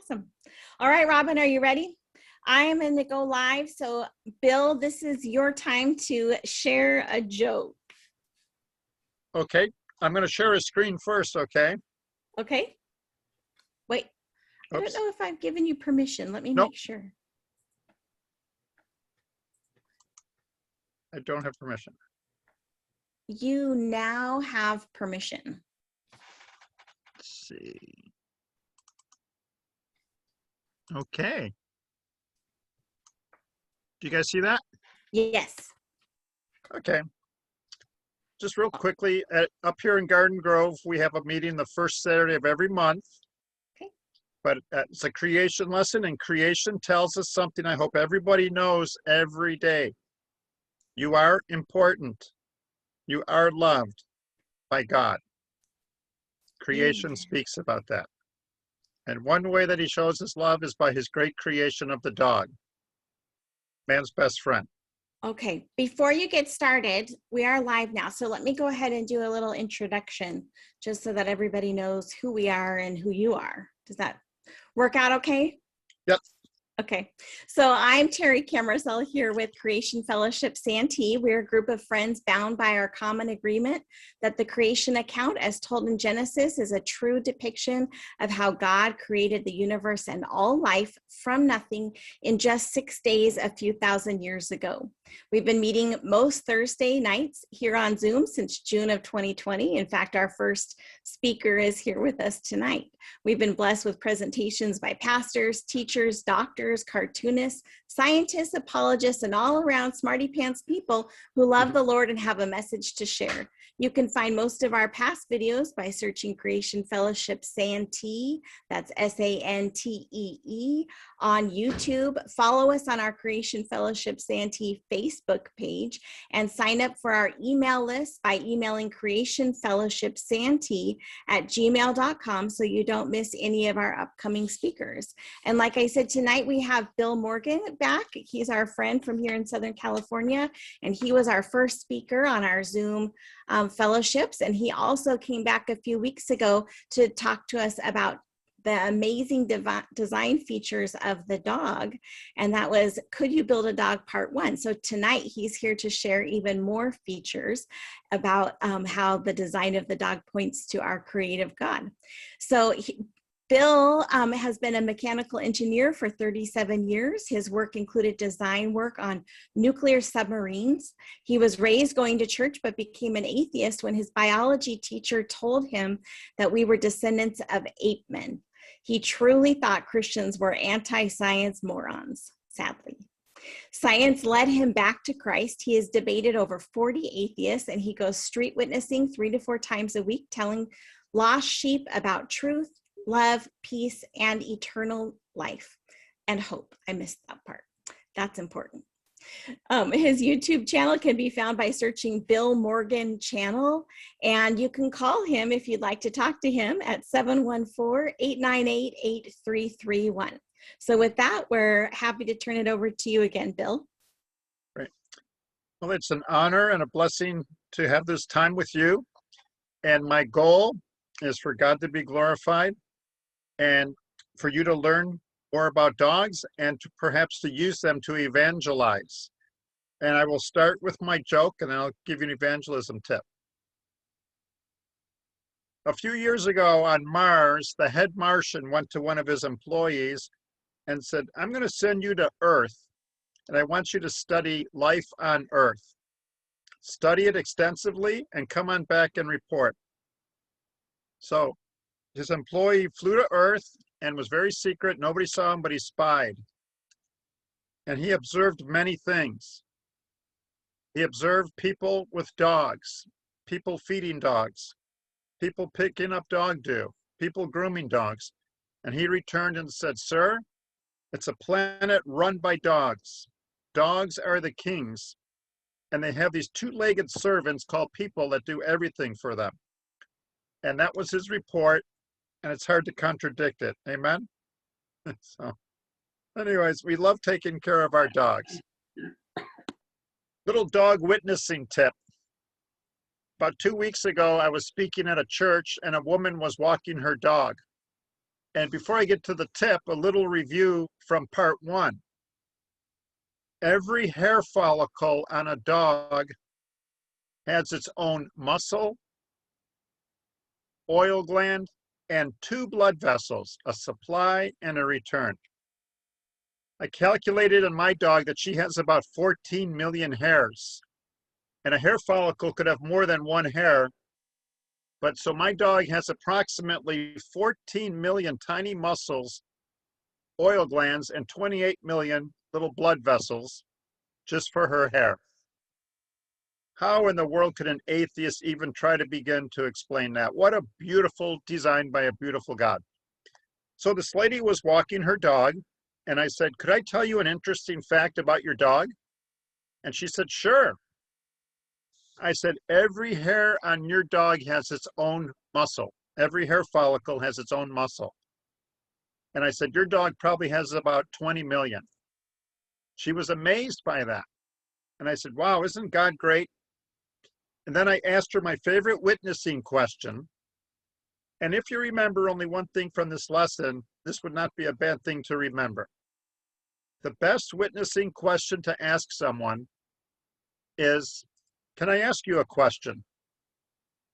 Awesome. All right, Robin, are you ready? I am going to go live. So, Bill, this is your time to share a joke. Okay, I'm going to share a screen first, okay? Okay. Wait, I don't know if I've given you permission. Let me make sure. I don't have permission. You now have permission. Let's see. Okay. Do you guys see that? Yes. Okay. Just real quickly, up here in Garden Grove, we have a meeting the first Saturday of every month. Okay. But it's a creation lesson, and creation tells us something I hope everybody knows every day. You are important. You are loved by God. Creation speaks about that. And one way that he shows his love is by his great creation of the dog, man's best friend. Okay, before you get started, we are live now. So let me go ahead and do a little introduction just so that everybody knows who we are and who you are. Does that work out okay? Yep. Okay, so I'm Terry Camersell here with Creation Fellowship Santee. We're a group of friends bound by our common agreement that the creation account, as told in Genesis, is a true depiction of how God created the universe and all life from nothing in just 6 days a few thousand years ago. We've been meeting most Thursday nights here on Zoom since June of 2020. In fact, our first speaker is here with us tonight. We've been blessed with presentations by pastors, teachers, doctors, cartoonists, scientists, apologists, and all around smarty pants people who love the Lord and have a message to share. You can find most of our past videos by searching Creation Fellowship Santee, that's S-A-N-T-E-E, on YouTube. Follow us on our Creation Fellowship Santee Facebook page and sign up for our email list by emailing creationfellowshipsantee@gmail.com so you don't miss any of our upcoming speakers. And like I said, tonight we have Bill Morgan back. He's our friend from here in Southern California, and he was our first speaker on our Zoom fellowships. And he also came back a few weeks ago to talk to us about the amazing design features of the dog. And that was Could You Build a Dog Part 1. So tonight he's here to share even more features about how the design of the dog points to our creative God. So Bill has been a mechanical engineer for 37 years. His work included design work on nuclear submarines. He was raised going to church but became an atheist when his biology teacher told him that we were descendants of ape men. He truly thought Christians were anti-science morons, sadly. Science led him back to Christ. He has debated over 40 atheists, and he goes street witnessing 3 to 4 times a week, telling lost sheep about truth, love, peace, and eternal life and hope. I missed that part. That's important. His YouTube channel can be found by searching Bill Morgan Channel, and you can call him if you'd like to talk to him at 714-898-8331. So with that, we're happy to turn it over to you again, Bill. Great. Well, it's an honor and a blessing to have this time with you. And my goal is for God to be glorified and for you to learn more about dogs and to perhaps to use them to evangelize. And I will start with my joke and I'll give you an evangelism tip. A few years ago on Mars, the head Martian went to one of his employees and said, I'm going to send you to Earth and I want you to study life on Earth. Study it extensively and come on back and report. So his employee flew to Earth and was very secret. Nobody saw him, but he spied. And he observed many things. He observed people with dogs, people feeding dogs, people picking up dog dew, people grooming dogs. And he returned and said, sir, it's a planet run by dogs. Dogs are the kings. And they have these 2-legged servants called people that do everything for them. And that was his report. And it's hard to contradict it. Amen? So, anyways, we love taking care of our dogs. Little dog witnessing tip. About 2 weeks ago, I was speaking at a church and a woman was walking her dog. And before I get to the tip, a little review from part 1. Every hair follicle on a dog has its own muscle, oil gland, and 2 blood vessels, a supply and a return. I calculated on my dog that she has about 14 million hairs. And a hair follicle could have more than 1 hair. But so my dog has approximately 14 million tiny muscles, oil glands, and 28 million little blood vessels just for her hair. How in the world could an atheist even try to begin to explain that? What a beautiful design by a beautiful God. So this lady was walking her dog, and I said, could I tell you an interesting fact about your dog? And she said, sure. I said, every hair on your dog has its own muscle. Every hair follicle has its own muscle. And I said, your dog probably has about 20 million. She was amazed by that. And I said, wow, isn't God great? And then I asked her my favorite witnessing question. And if you remember only one thing from this lesson, this would not be a bad thing to remember. The best witnessing question to ask someone is, can I ask you a question?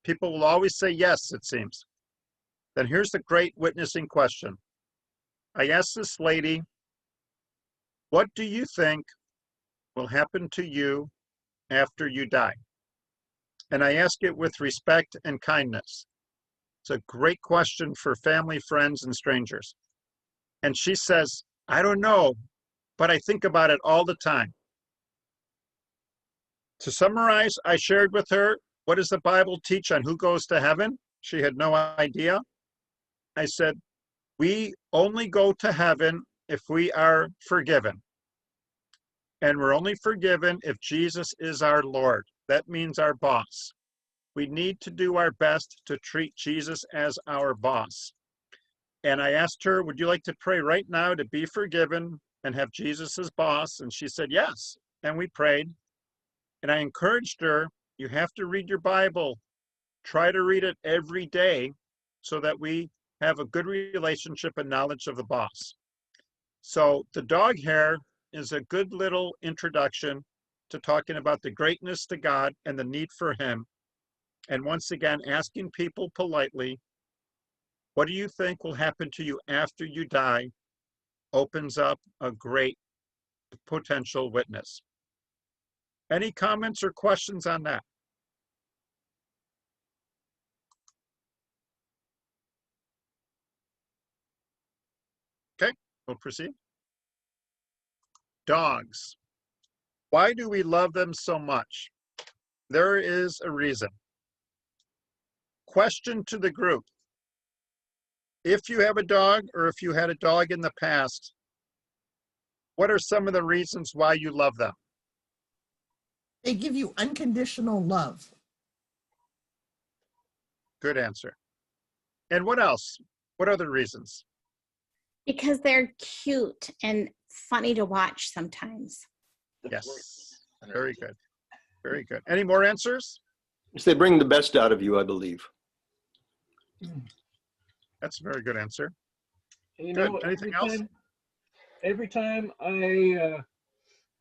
People will always say yes, it seems. Then here's the great witnessing question. I asked this lady, what do you think will happen to you after you die? And I ask it with respect and kindness. It's a great question for family, friends, and strangers. And she says, I don't know, but I think about it all the time. To summarize, I shared with her, what does the Bible teach on who goes to heaven? She had no idea. I said, we only go to heaven if we are forgiven. And we're only forgiven if Jesus is our Lord. That means our boss. We need to do our best to treat Jesus as our boss. And I asked her, would you like to pray right now to be forgiven and have Jesus as boss? And she said, yes. And we prayed. And I encouraged her, you have to read your Bible. Try to read it every day so that we have a good relationship and knowledge of the boss. So the dog hair is a good little introduction to talking about the greatness to God and the need for him. And once again, asking people politely, what do you think will happen to you after you die, opens up a great potential witness. Any comments or questions on that? Okay, we'll proceed. Dogs. Why do we love them so much? There is a reason. Question to the group. If you have a dog or if you had a dog in the past, what are some of the reasons why you love them? They give you unconditional love. Good answer. And what else? What other reasons? Because they're cute and funny to watch sometimes. Yes, very good. Very good. Any more answers? Yes, they bring the best out of you, I believe. That's a very good answer. You Good. know, Anything else? Every time I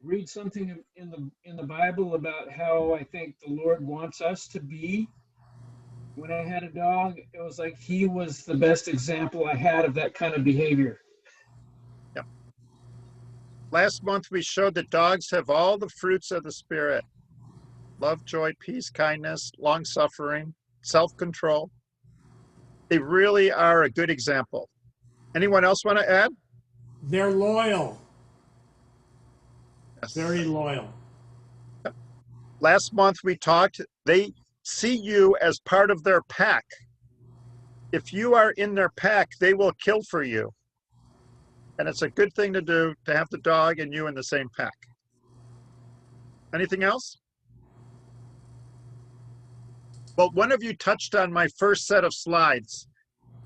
read something in the Bible about how I think the Lord wants us to be, when I had a dog, it was like he was the best example I had of that kind of behavior. Yep. Last month we showed that dogs have all the fruits of the Spirit. Love, joy, peace, kindness, long-suffering, self-control. They really are a good example. Anyone else want to add? They're loyal, Yes. very loyal. Last month we talked, they see you as part of their pack. If you are in their pack, they will kill for you. And it's a good thing to do to have the dog and you in the same pack. Anything else? Well, one of you touched on my first set of slides.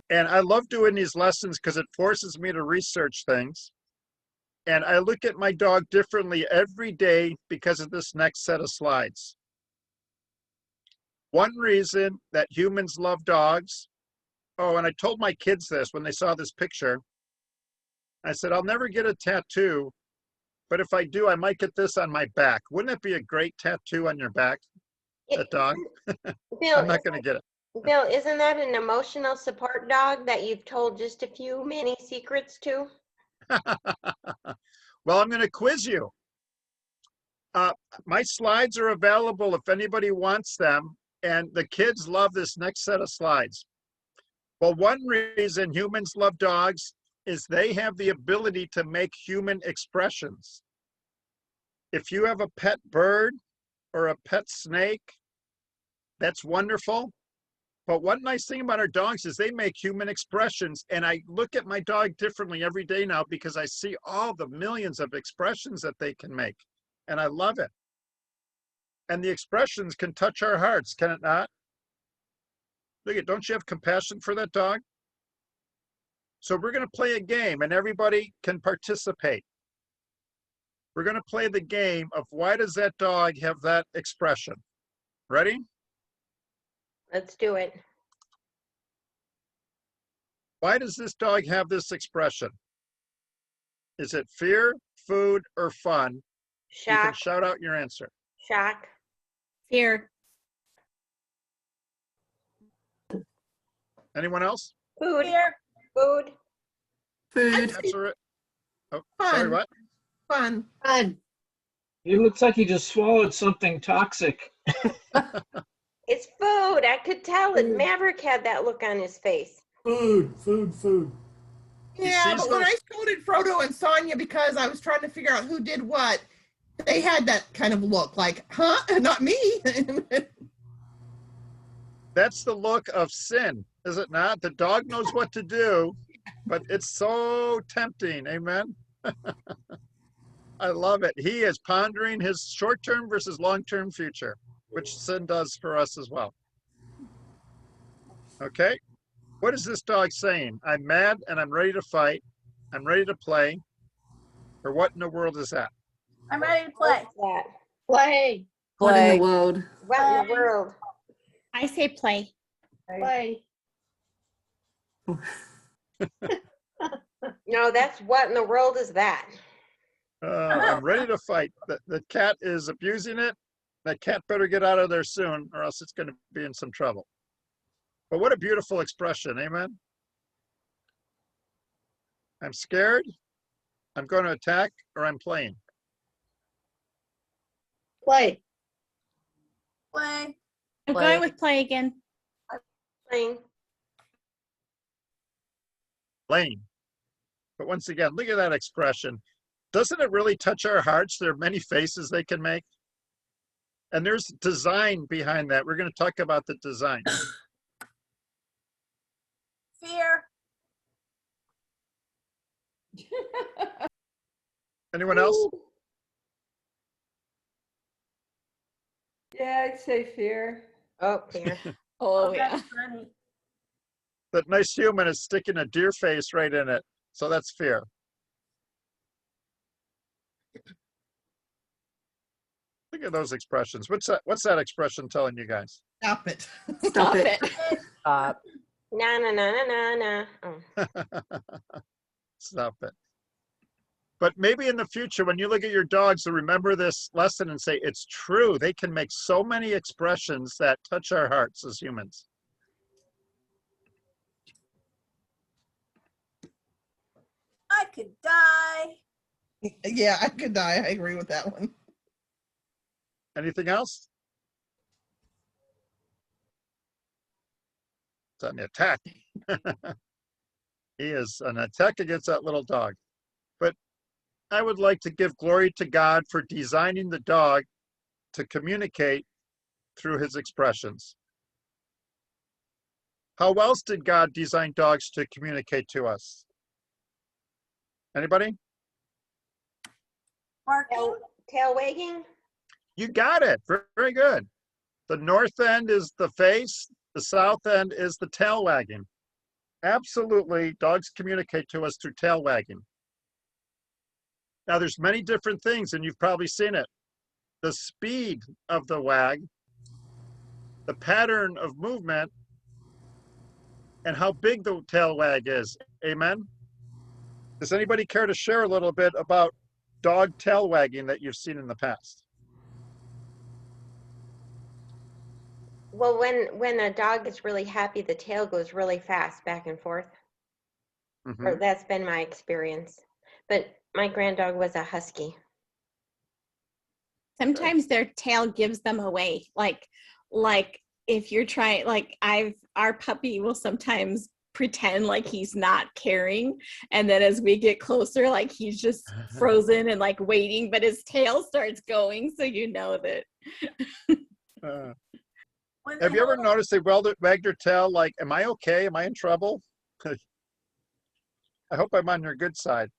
And I love doing these lessons because it forces me to research things. And I look at my dog differently every day because of this next set of slides. One reason that humans love dogs Oh, and I told my kids this when they saw this picture. I said, I'll never get a tattoo, but if I do, I might get this on my back. Wouldn't it be a great tattoo on your back, that dog? Bill, I'm not going to get it. Bill, isn't that an emotional support dog that you've told just a few many secrets to? Well, I'm going to quiz you. My slides are available if anybody wants them, and the kids love this next set of slides. Well, one reason humans love dogs is they have the ability to make human expressions. If you have a pet bird or a pet snake, that's wonderful. But one nice thing about our dogs is they make human expressions. And I look at my dog differently every day now because I see all the millions of expressions that they can make. And I love it. And the expressions can touch our hearts, can it not? Look at, don't you have compassion for that dog? So we're going to play a game and everybody can participate. We're going to play the game of why does that dog have that expression? Ready? Let's do it. Why does this dog have this expression? Is it fear, food, or fun? You can Shock, shout out your answer. shock, Fear. Anyone else? food, food, Food. Answer it. Oh, sorry, Fun. what? Fun. Fun. He looks like he just swallowed something toxic. It's food. I could tell it. Food. Maverick had that look on his face. Food, food, food. Yeah, sees but when those- I scolded Frodo and Sonya because I was trying to figure out who did what, they had that kind of look like, huh? Not me. That's the look of sin, is it not? The dog knows what to do, but it's so tempting. Amen. I love it. He is pondering his short-term versus long-term future, which sin does for us as well. Okay. What is this dog saying? I'm mad and I'm ready to fight. I'm ready to play. Or what in the world is that? I'm ready to play. What's that? Play. What in the world? What in the world? I say play. Play. No, that's what in the world is that? I'm ready to fight. The cat is abusing it. That cat better get out of there soon or else it's going to be in some trouble. But what a beautiful expression. Amen. I'm scared. I'm going to attack or I'm playing. Play. Play. I'm Play. going with play again. Playing. Playing. But once again, look at that expression. Doesn't it really touch our hearts? There are many faces they can make. And there's design behind that. We're going to talk about the design. Fear. Anyone else? Yeah, I'd say fear. Oh, here. Oh, yeah. That's funny. That nice human is sticking a deer face right in it. So that's fear. Look at those expressions. What's that expression telling you guys? Stop it. Stop it. Stop. Na na na na na na. Oh. Stop it. But maybe in the future, when you look at your dogs, to remember this lesson and say, it's true. They can make so many expressions that touch our hearts as humans. I could die. Yeah, I could die. I agree with that one. Anything else? It's on the attack. He is an attack against that little dog. But I would like to give glory to God for designing the dog to communicate through his expressions. How else did God design dogs to communicate to us? Anybody? Barking. Tail wagging? You got it. Very good. The north end is the face. The south end is the tail wagging. Absolutely, dogs communicate to us through tail wagging. Now, there's many different things, and you've probably seen it. The speed of the wag, the pattern of movement, and how big the tail wag is. Amen. Does anybody care to share a little bit about dog tail wagging that you've seen in the past? Well, when a dog is really happy, the tail goes really fast back and forth. Or that's been my experience. But my grand dog was a husky. Sometimes their tail gives them away. Like if you're trying, like our puppy will sometimes pretend like he's not caring, and then as we get closer, like he's just frozen and like waiting, but his tail starts going, so you know that. Have you ever noticed they wagged their tail like, am I okay? Am I in trouble? I hope I'm on your good side.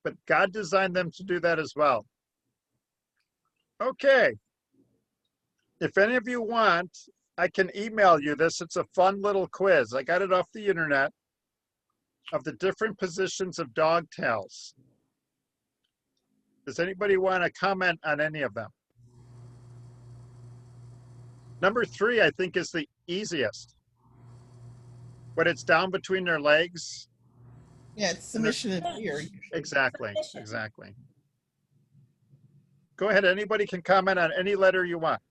But God designed them to do that as well. Okay. If any of you want, I can email you this. It's a fun little quiz. I got it off the internet of the different positions of dog tails. Does anybody want to comment on any of them? Number 3, I think, is the easiest. But it's down between their legs. Yeah, it's submission and fear. Exactly, exactly. Go ahead, anybody can comment on any letter you want.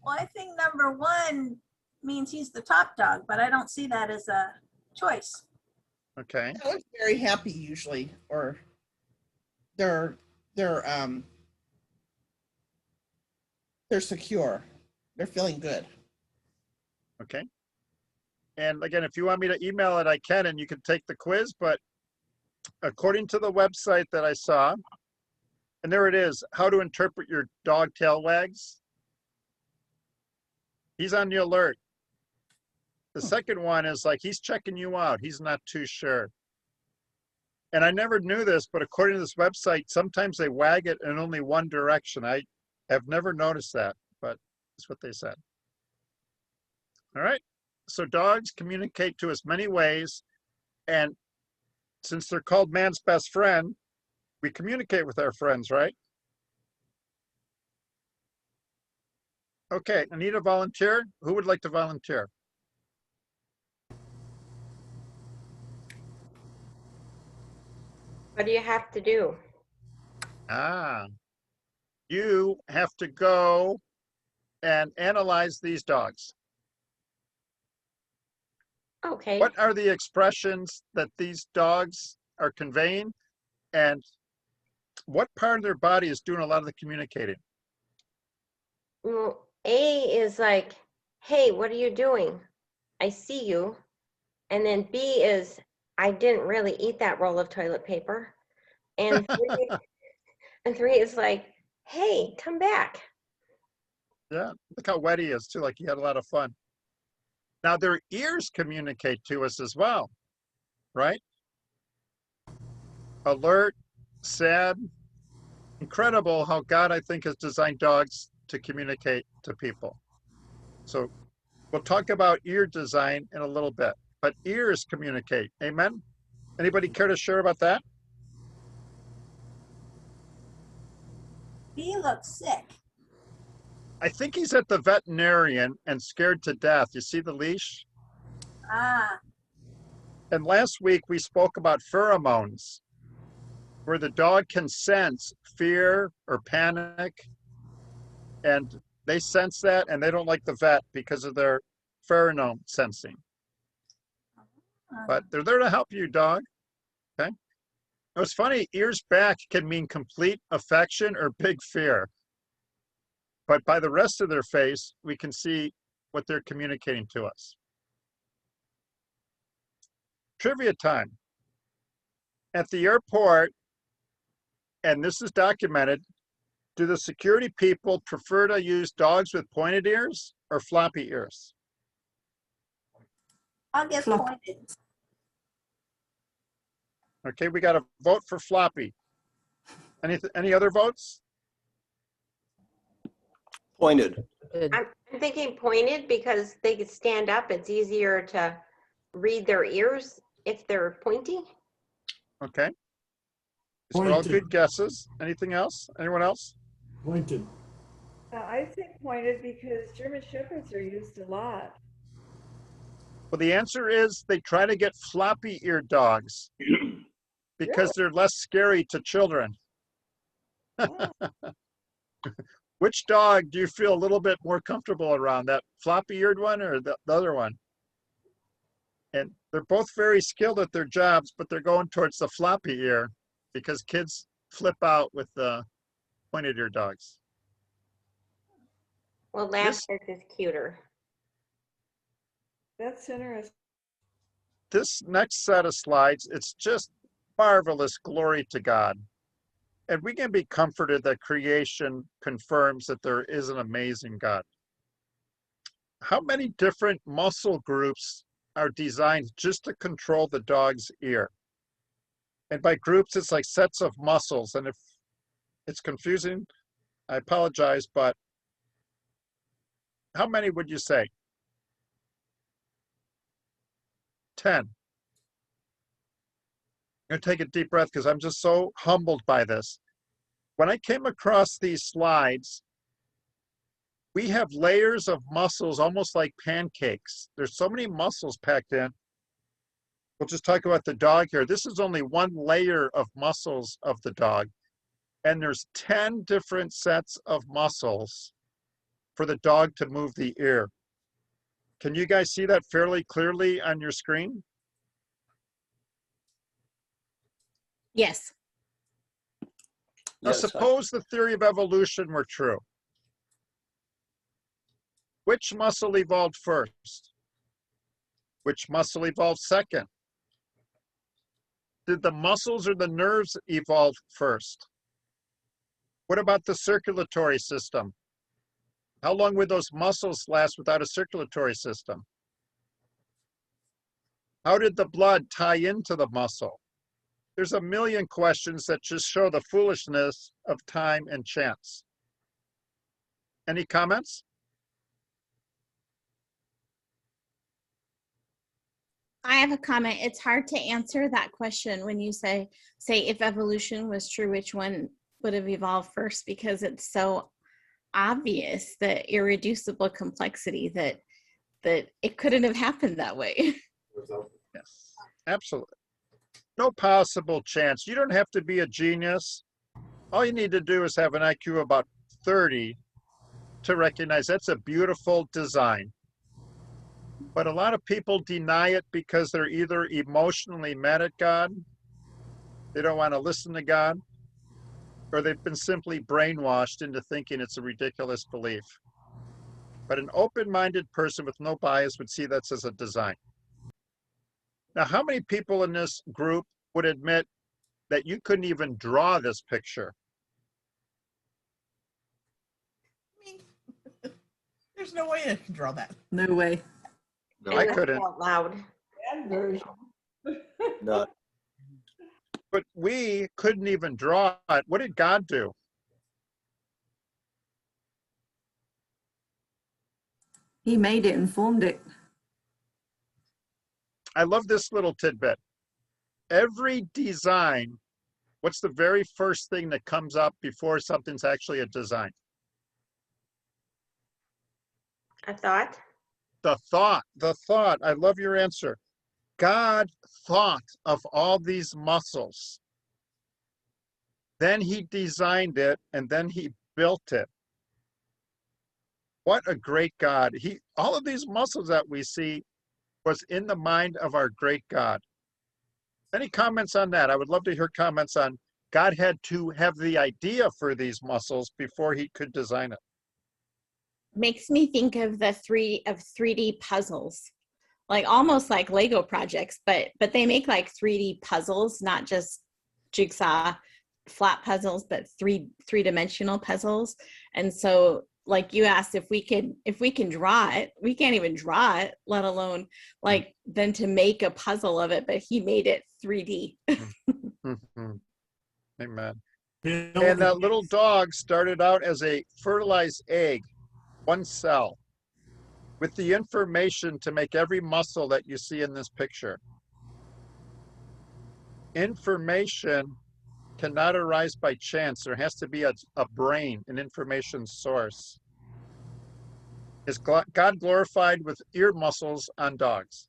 Well, I think number 1 means he's the top dog, but I don't see that as a choice. Okay. Dogs very happy usually, or they're secure. They're feeling good. Okay. And again, if you want me to email it, I can, and you can take the quiz. But according to the website that I saw, and there it is, how to interpret your dog tail wags. He's on the alert. The second one is like, he's checking you out. He's not too sure. And I never knew this, but according to this website, sometimes they wag it in only one direction. I have never noticed that, but that's what they said. All right. So dogs communicate to us many ways. And since they're called man's best friend, we communicate with our friends, right? Okay, I need a volunteer. Who would like to volunteer? What do you have to do? You have to go and analyze these dogs. Okay. What are the expressions that these dogs are conveying, and what part of their body is doing a lot of the communicating? Well, A is like, hey, what are you doing? I see you. And then B is, I didn't really eat that roll of toilet paper. And three is like, hey, come back. Yeah, look how wet he is too, like he had a lot of fun. Now their ears communicate to us as well, right? Alert, sad, incredible how God, I think, has designed dogs to communicate to people. So we'll talk about ear design in a little bit, but ears communicate, amen? Anybody care to share about that? He looks sick. I think he's at the veterinarian and scared to death. You see the leash? And last week we spoke about pheromones, where the dog can sense fear or panic, and they sense that and they don't like the vet because of their pheromone sensing. But they're there to help you, dog. Okay? It was funny, ears back can mean complete affection or big fear. But by the rest of their face, we can see what they're communicating to us. Trivia time. At the airport, and this is documented, do the security people prefer to use dogs with pointed ears or floppy ears? I'll get pointed. Okay, we got a vote for floppy. Any other votes? Pointed. I'm thinking pointed because they could stand up. It's easier to read their ears if they're pointy. Okay. These are all Pointed. good guesses. Anything else? Anyone else? Pointed. I think pointed because German Shepherds are used a lot. Well, the answer is they try to get floppy-eared dogs because they're less scary to children. Which dog do you feel a little bit more comfortable around, that floppy-eared one or the other one? And they're both very skilled at their jobs, but they're going towards the floppy ear because kids flip out with the pointed ear dogs. Well, Lamplight is cuter. That's interesting. This next set of slides, it's just marvelous, glory to God. And we can be comforted that creation confirms that there is an amazing God. How many different muscle groups are designed just to control the dog's ear? And by groups, it's like sets of muscles. And if it's confusing, I apologize, but how many would you say? 10. I'm going to take a deep breath because I'm just so humbled by this. When I came across these slides, we have layers of muscles almost like pancakes. There's so many muscles packed in. We'll just talk about the dog here. This is only one layer of muscles of the dog. And there's 10 different sets of muscles for the dog to move the ear. Can you guys see that fairly clearly on your screen? Yes. Now, Yes, suppose the theory of evolution were true. Which muscle evolved first? Which muscle evolved second? Did the muscles or the nerves evolve first? What about the circulatory system? How long would those muscles last without a circulatory system? How did the blood tie into the muscle? There's a million questions that just show the foolishness of time and chance. Any comments? I have a comment. It's hard to answer that question when you say if evolution was true, which one would have evolved first, because it's so obvious, the irreducible complexity that it couldn't have happened that way. Yes, absolutely. No possible chance. You don't have to be a genius. All you need to do is have an IQ of about 30 to recognize that's a beautiful design. But a lot of people deny it because they're either emotionally mad at God, they don't want to listen to God, or they've been simply brainwashed into thinking it's a ridiculous belief. But an open-minded person with no bias would see that as a design. Now, how many people in this group would admit that you couldn't even draw this picture? There's no way I can draw that. No way. No, I couldn't. Out loud. And version. not. But we couldn't even draw it. What did God do? He made it and formed it. I love this little tidbit. Every design, what's the very first thing that comes up before something's actually a design? A thought? The thought. I love your answer. God thought of all these muscles. Then he designed it and then he built it. What a great God. All of these muscles that we see was in the mind of our great God. Any comments on that? I would love to hear comments on God had to have the idea for these muscles before he could design it. Makes me think of the 3D puzzles, like almost like Lego projects, but they make like 3D puzzles, not just jigsaw flat puzzles, but three-dimensional puzzles. And so, like you asked, if we can draw it, we can't even draw it, let alone like then to make a puzzle of it, but he made it 3D. Amen. And that little dog started out as a fertilized egg, one cell, with the information to make every muscle that you see in this picture. Information cannot arise by chance. There has to be a brain, an information source. Is God glorified with ear muscles on dogs?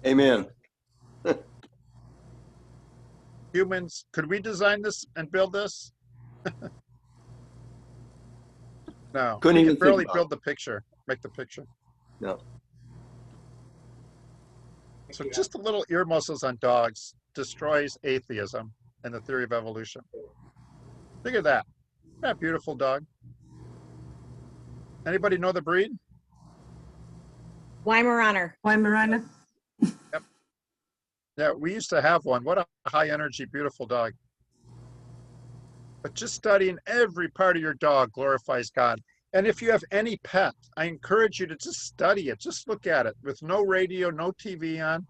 Amen. Humans, could we design this and build this? No, Couldn't we even could think barely about build the picture, make the picture. No. So just the little ear muscles on dogs destroys atheism and the theory of evolution. Look at that. Isn't that a beautiful dog? Anybody know the breed? Weimaraner. Weimaraner. Yeah, we used to have one. What a high energy, beautiful dog. But just studying every part of your dog glorifies God. And if you have any pet, I encourage you to just study it. Just look at it with no radio, no TV on.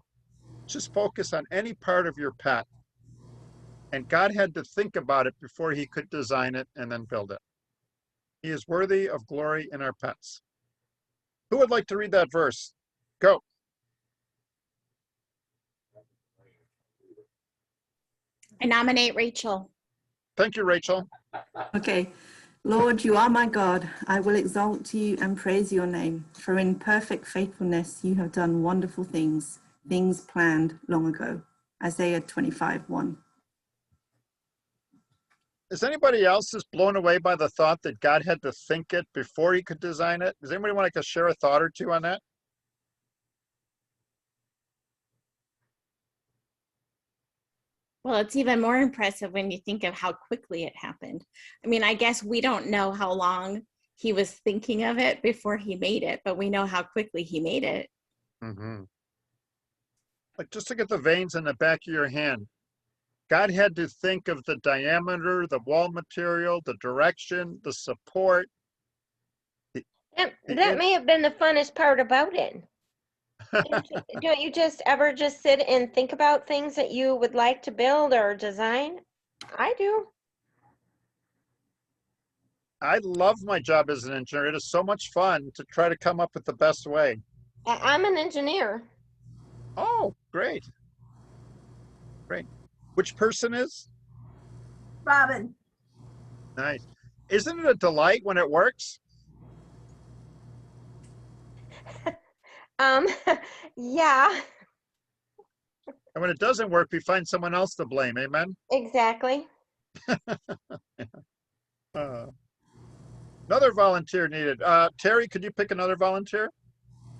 Just focus on any part of your pet. And God had to think about it before he could design it and then build it. He is worthy of glory in our pets. Who would like to read that verse? Go. I nominate Rachel. Thank you, Rachel. Okay. Lord, you are my God. I will exalt you and praise your name, for in perfect faithfulness you have done wonderful things, things planned long ago. Isaiah 25:1. Is anybody else just blown away by the thought that God had to think it before he could design it? Does anybody want to share a thought or two on that? Well, it's even more impressive when you think of how quickly it happened. I mean, I guess we don't know how long he was thinking of it before he made it, but we know how quickly he made it. Mm-hmm. Like just look at the veins in the back of your hand. God had to think of the diameter, the wall material, the direction, the support. That may have been the funnest part about it. Don't you just ever just sit and think about things that you would like to build or design? I do. I love my job as an engineer. It is so much fun to try to come up with the best way. I'm an engineer. Oh, great. Great. Which person is? Robin. Nice. Isn't it a delight when it works? Yeah, And when it doesn't work, we find someone else to blame. Amen? exactly. Another volunteer needed. Terry, could you pick another volunteer?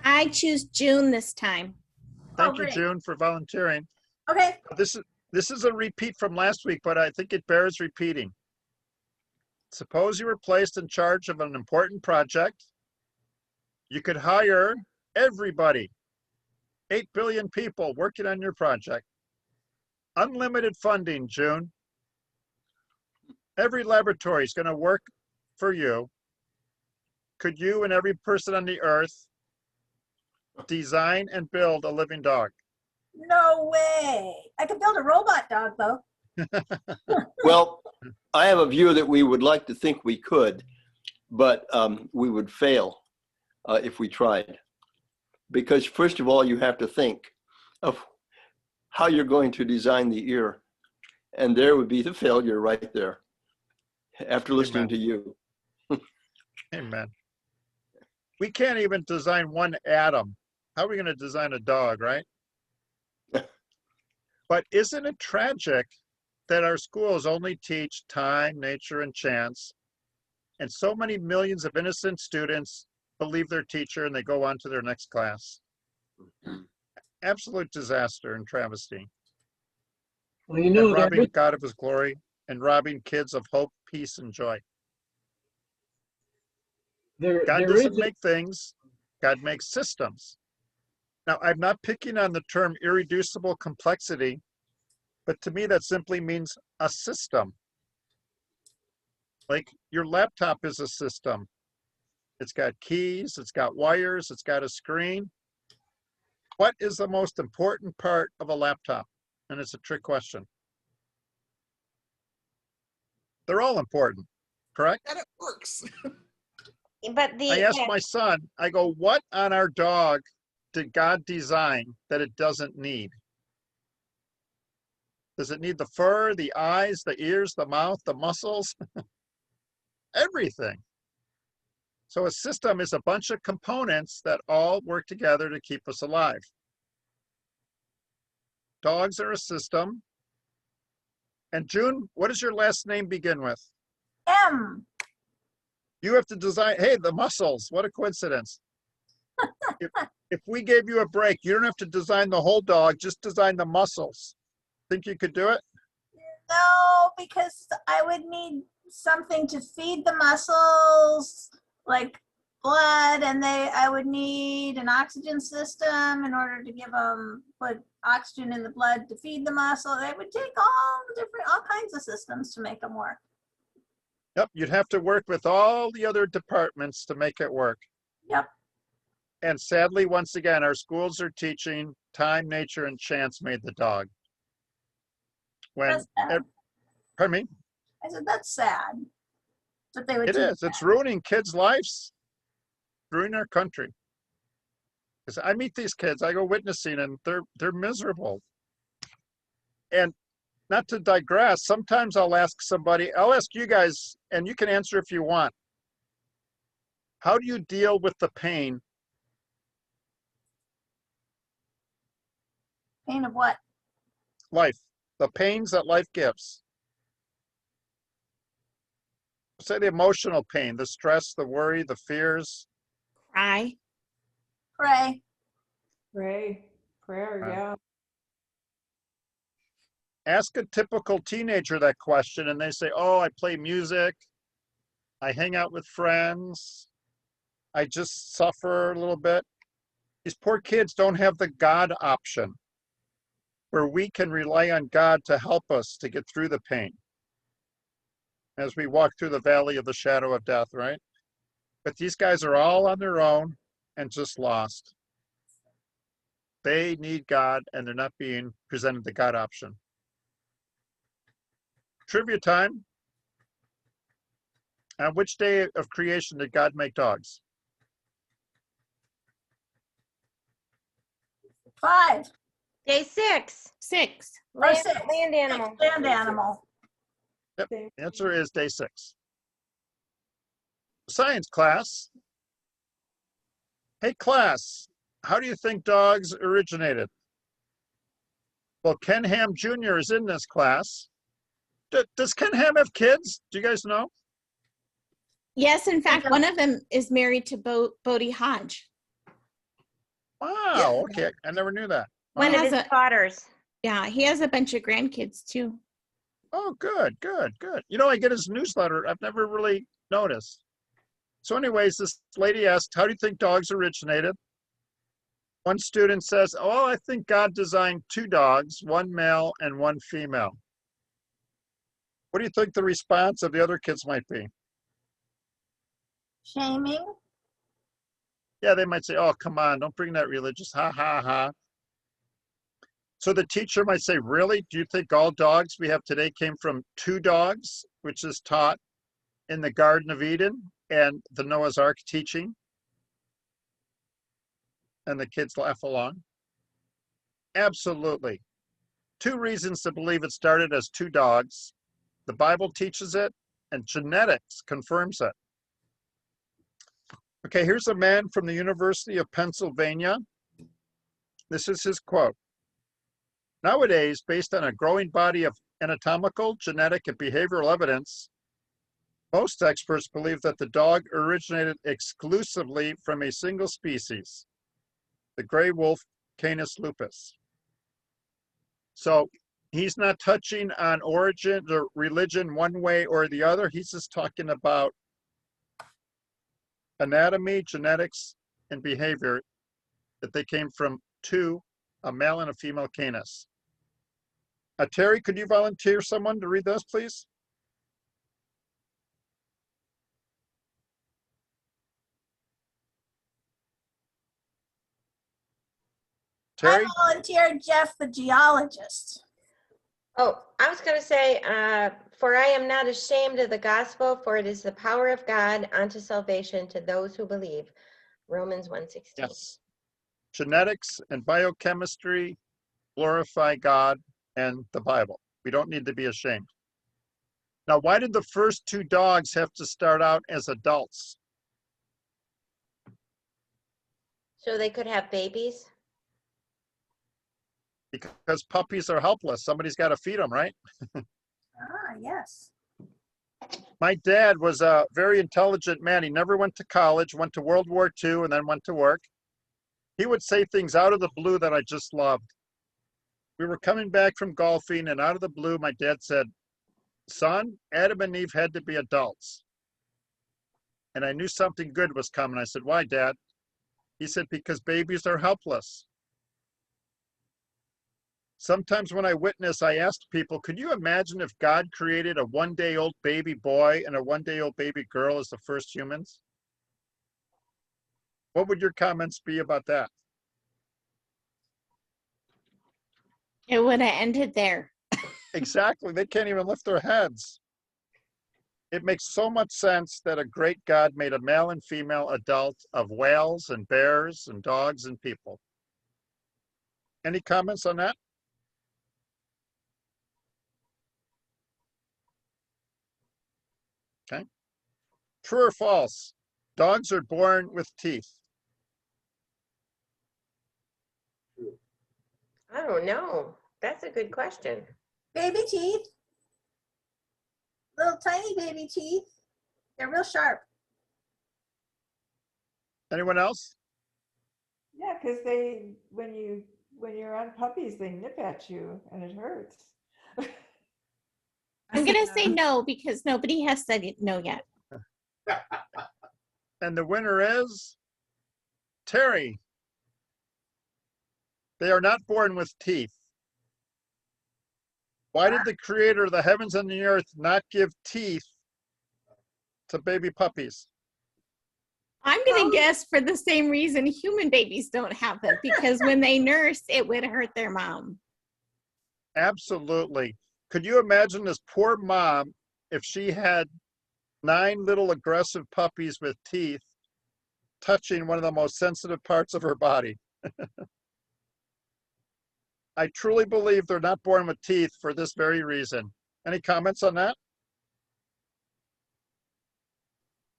I choose June this time. Thank you, great. June, for volunteering. Okay. This is a repeat from last week, but I think it bears repeating. Suppose you were placed in charge of an important project. You could hire everybody, 8 billion people working on your project. Unlimited funding, June. Every laboratory is going to work for you. Could you and every person on the earth design and build a living dog? No way. I could build a robot dog though. Well, I have a view that we would like to think we could, but we would fail if we tried. Because first of all, you have to think of how you're going to design the ear. And there would be the failure right there after listening Amen. to you. Amen. We can't even design one atom. How are we going to design a dog, right? But isn't it tragic that our schools only teach time, nature, and chance, and so many millions of innocent students believe their teacher and they go on to their next class? Absolute disaster and travesty. Well, you know, And there robbing is, God of his glory and robbing kids of hope, peace, and joy. God there doesn't is make things, God makes systems. Now, I'm not picking on the term irreducible complexity, but to me that simply means a system. Like your laptop is a system. It's got keys, it's got wires, it's got a screen. What is the most important part of a laptop? And it's a trick question. They're all important, correct? That it works. But I asked my son, I go, what on our dog did God design that it doesn't need? Does it need the fur, the eyes, the ears, the mouth, the muscles? Everything. So a system is a bunch of components that all work together to keep us alive. Dogs are a system. And June, what does your last name begin with? M. You have to design, hey, the muscles, what a coincidence. If we gave you a break, you don't have to design the whole dog, just design the muscles. Think you could do it? No, because I would need something to feed the muscles, like blood, and I would need an oxygen system in order to give them, put oxygen in the blood to feed the muscle. It would take all kinds of systems to make them work. Yep, you'd have to work with all the other departments to make it work. Yep. And sadly, once again, our schools are teaching time, nature, and chance made the dog. That's sad. Pardon me? I said, that's sad. That they would It is. It's ruining kids' lives, ruining our country. Because I meet these kids, I go witnessing, and they're miserable. And not to digress, sometimes I'll ask somebody, I'll ask you guys, and you can answer if you want. How do you deal with the pain? Pain of what? Life. The pains that life gives. Say the emotional pain, the stress, the worry, the fears. Cry. Pray. Pray. Prayer, yeah. Ask a typical teenager that question and they say, oh, I play music. I hang out with friends. I just suffer a little bit. These poor kids don't have the God option where we can rely on God to help us to get through the pain as we walk through the valley of the shadow of death, right? But these guys are all on their own and just lost. They need God and they're not being presented the God option. Trivia time. On which day of creation did God make dogs? 5. Day 6. 6. Or 6. Land animal. Land animal. Yep, the answer is day 6. Science class. Hey class, how do you think dogs originated? Well, Ken Ham Jr. is in this class. Does Ken Ham have kids? Do you guys know? Yes, in fact, one of them is married to Bodie Hodge. Wow, okay, I never knew that. One Wow. of his daughters. Yeah, he has a bunch of grandkids too. Oh, good, good, good. You know, I get his newsletter. I've never really noticed. So anyways, this lady asked, how do you think dogs originated? One student says, oh, I think God designed 2 dogs, one male and one female. What do you think the response of the other kids might be? Shaming. Yeah, they might say, oh, come on, don't bring that religious, ha, ha, ha. So the teacher might say, really? Do you think all dogs we have today came from 2 dogs, which is taught in the Garden of Eden and the Noah's Ark teaching? And the kids laugh along. Absolutely. 2 reasons to believe it started as 2 dogs. The Bible teaches it, and genetics confirms it. Okay, here's a man from the University of Pennsylvania. This is his quote. Nowadays, based on a growing body of anatomical, genetic, and behavioral evidence, most experts believe that the dog originated exclusively from a single species, the gray wolf, Canis lupus. So he's not touching on origin or religion one way or the other. He's just talking about anatomy, genetics, and behavior, that they came from 2, a male and a female Canis. Terry, could you volunteer someone to read this, please? Terry? I volunteered Jeff, the geologist. Oh, I was going to say, for I am not ashamed of the gospel, for it is the power of God unto salvation to those who believe. Romans 1:16. Yes. Genetics and biochemistry glorify God and the Bible. We don't need to be ashamed. Now, why did the first two dogs have to start out as adults? So they could have babies? Because puppies are helpless. Somebody's got to feed them, right? Ah, yes. My dad was a very intelligent man. He never went to college, went to World War II, and then went to work. He would say things out of the blue that I just loved. We were coming back from golfing, and out of the blue, my dad said, "Son, Adam and Eve had to be adults." And I knew something good was coming. I said, "Why, Dad?" He said, "Because babies are helpless." Sometimes when I witness, I ask people, could you imagine if God created a one-day-old baby boy and a one-day-old baby girl as the first humans? What would your comments be about that? It would have ended there. Exactly. They can't even lift their heads. It makes so much sense that a great God made a male and female adult of whales and bears and dogs and people. Any comments on that? Okay. True or false? Dogs are born with teeth. I don't know. That's a good question. Baby teeth. Little tiny baby teeth. They're real sharp. Anyone else? Yeah, because when you're on puppies, they nip at you and it hurts. I'm going to say no because nobody has said no yet. And the winner is Terry. They are not born with teeth. Why did the creator of the heavens and the earth not give teeth to baby puppies? I'm going to guess for the same reason human babies don't have them, because when they nurse, it would hurt their mom. Absolutely. Could you imagine this poor mom if she had 9 little aggressive puppies with teeth touching one of the most sensitive parts of her body? I truly believe they're not born with teeth for this very reason. Any comments on that?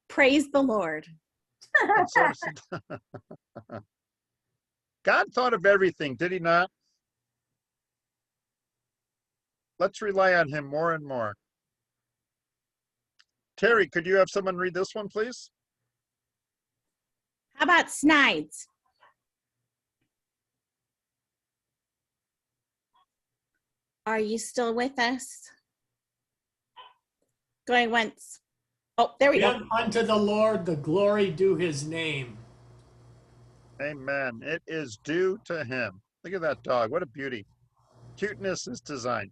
Praise the Lord. God thought of everything, did he not? Let's rely on him more and more. Terry, could you have someone read this one, please? How about Snides? Are you still with us? Going once. Oh, there we go. Give unto the Lord the glory due his name. Amen. It is due to him. Look at that dog. What a beauty. Cuteness is designed.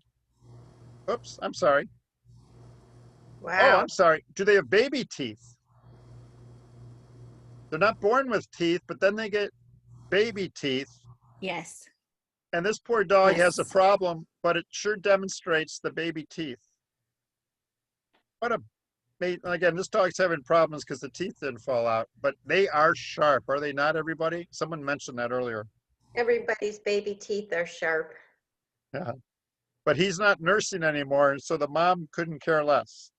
Oops, I'm sorry. Wow. Oh, I'm sorry. Do they have baby teeth? They're not born with teeth, but then they get baby teeth. Yes. And this poor dog has a Yes. problem, but it sure demonstrates the baby teeth. What a, again, this dog's having problems because the teeth didn't fall out, but they are sharp, are they not, everybody? Someone mentioned that earlier. Everybody's baby teeth are sharp. Yeah. But he's not nursing anymore, so the mom couldn't care less.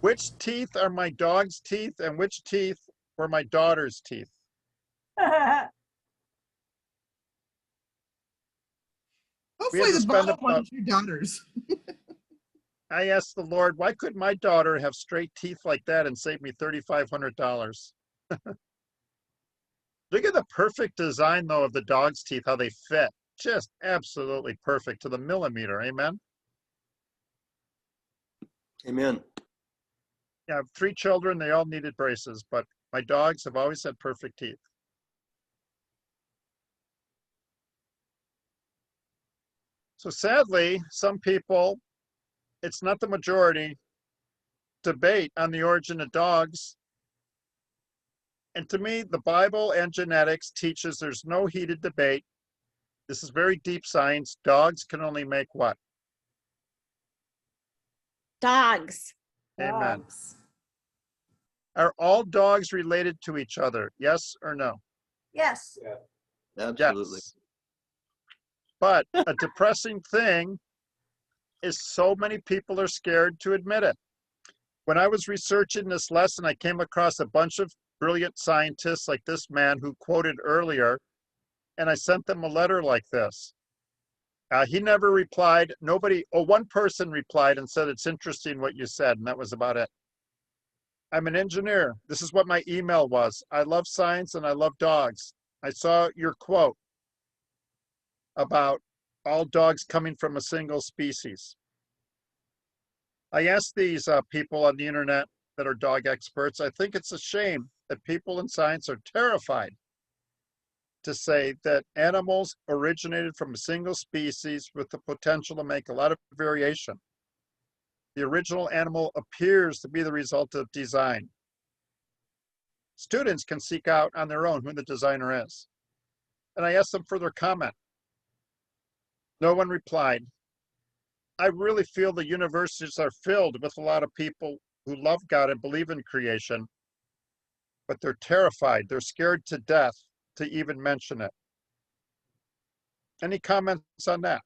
Which teeth are my dog's teeth and which teeth were my daughter's teeth? Hopefully the spend bottom one's your daughters. I asked the Lord, why could my daughter have straight teeth like that and save me $3,500? Look at the perfect design, though, of the dog's teeth, how they fit. Just absolutely perfect to the millimeter. Amen? Amen. Yeah, I have 3 children. They all needed braces, but my dogs have always had perfect teeth. So sadly, some people, it's not the majority, debate on the origin of dogs. And to me, the Bible and genetics teaches there's no heated debate. This is very deep science. Dogs can only make what? Dogs. Amen. Dogs. Are all dogs related to each other? Yes or no? Yes. Absolutely. Yes. But a depressing thing is so many people are scared to admit it. When I was researching this lesson, I came across a bunch of brilliant scientists like this man who quoted earlier, and I sent them a letter like this. He never replied. One person replied and said, "It's interesting what you said," and that was about it. I'm an engineer. This is what my email was. I love science and I love dogs. I saw your quote about all dogs coming from a single species. I asked these people on the internet that are dog experts, I think it's a shame that people in science are terrified to say that animals originated from a single species with the potential to make a lot of variation. The original animal appears to be the result of design. Students can seek out on their own who the designer is. And I asked them for their comment. No one replied. I really feel the universities are filled with a lot of people who love God and believe in creation, but they're terrified. They're scared to death to even mention it. Any comments on that?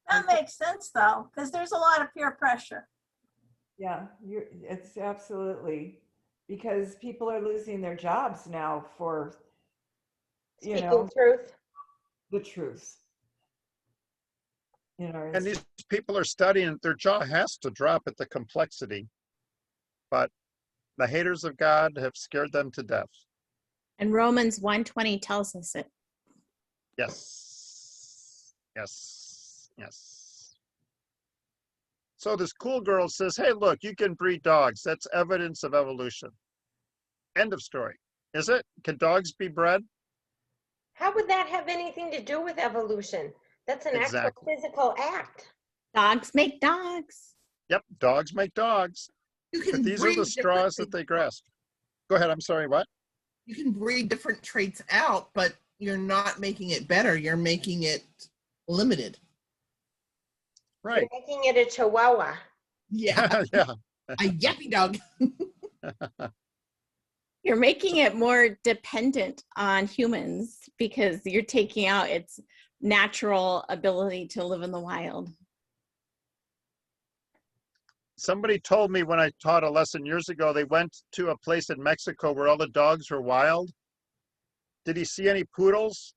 That makes sense though, because there's a lot of peer pressure. Yeah, it's absolutely, because people are losing their jobs now for, Speaking truth. the truth. And these people are studying, their jaw has to drop at the complexity, but the haters of God have scared them to death. And Romans 1:20 tells us it. Yes, yes, yes. So this cool girl says, hey, look, you can breed dogs. That's evidence of evolution. End of story. Is it? Can dogs be bred? How would that have anything to do with evolution? That's an actual Exactly. physical act. Dogs make dogs. Yep, dogs make dogs. You But can these are the breed straws that they grasp. Go ahead, I'm sorry, what? You can breed different traits out, but you're not making it better. You're making it limited. Right. You're making it a chihuahua. Yeah, Yeah. a yappy dog. You're making it more dependent on humans because you're taking out its natural ability to live in the wild. Somebody told me when I taught a lesson years ago, they went to a place in Mexico where all the dogs were wild. Did he see any poodles?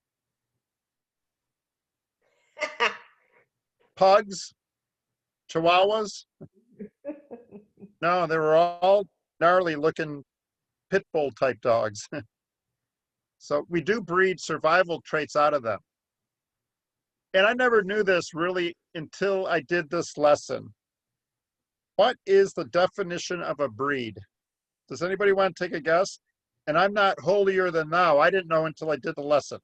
Pugs? Chihuahuas? No, they were all gnarly looking pit bull type dogs. So we do breed survival traits out of them. And I never knew this really until I did this lesson. What is the definition of a breed? Does anybody want to take a guess? And I'm not holier than thou. I didn't know until I did the lesson.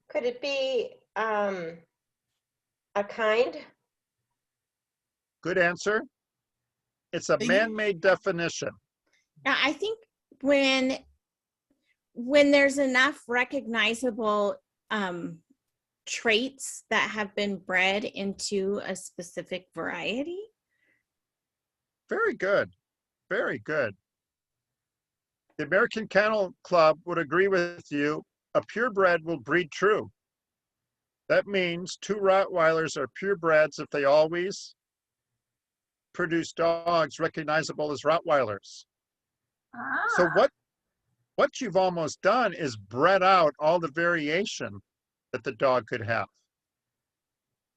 Could it be a kind? Good answer. It's a man-made definition. Now, I think when there's enough recognizable traits that have been bred into a specific variety. Very good. Very good. The American Kennel Club would agree with you. A purebred will breed true. That means 2 Rottweilers are purebreds if they always produce dogs recognizable as Rottweilers. So what you've almost done is bred out all the variation that the dog could have.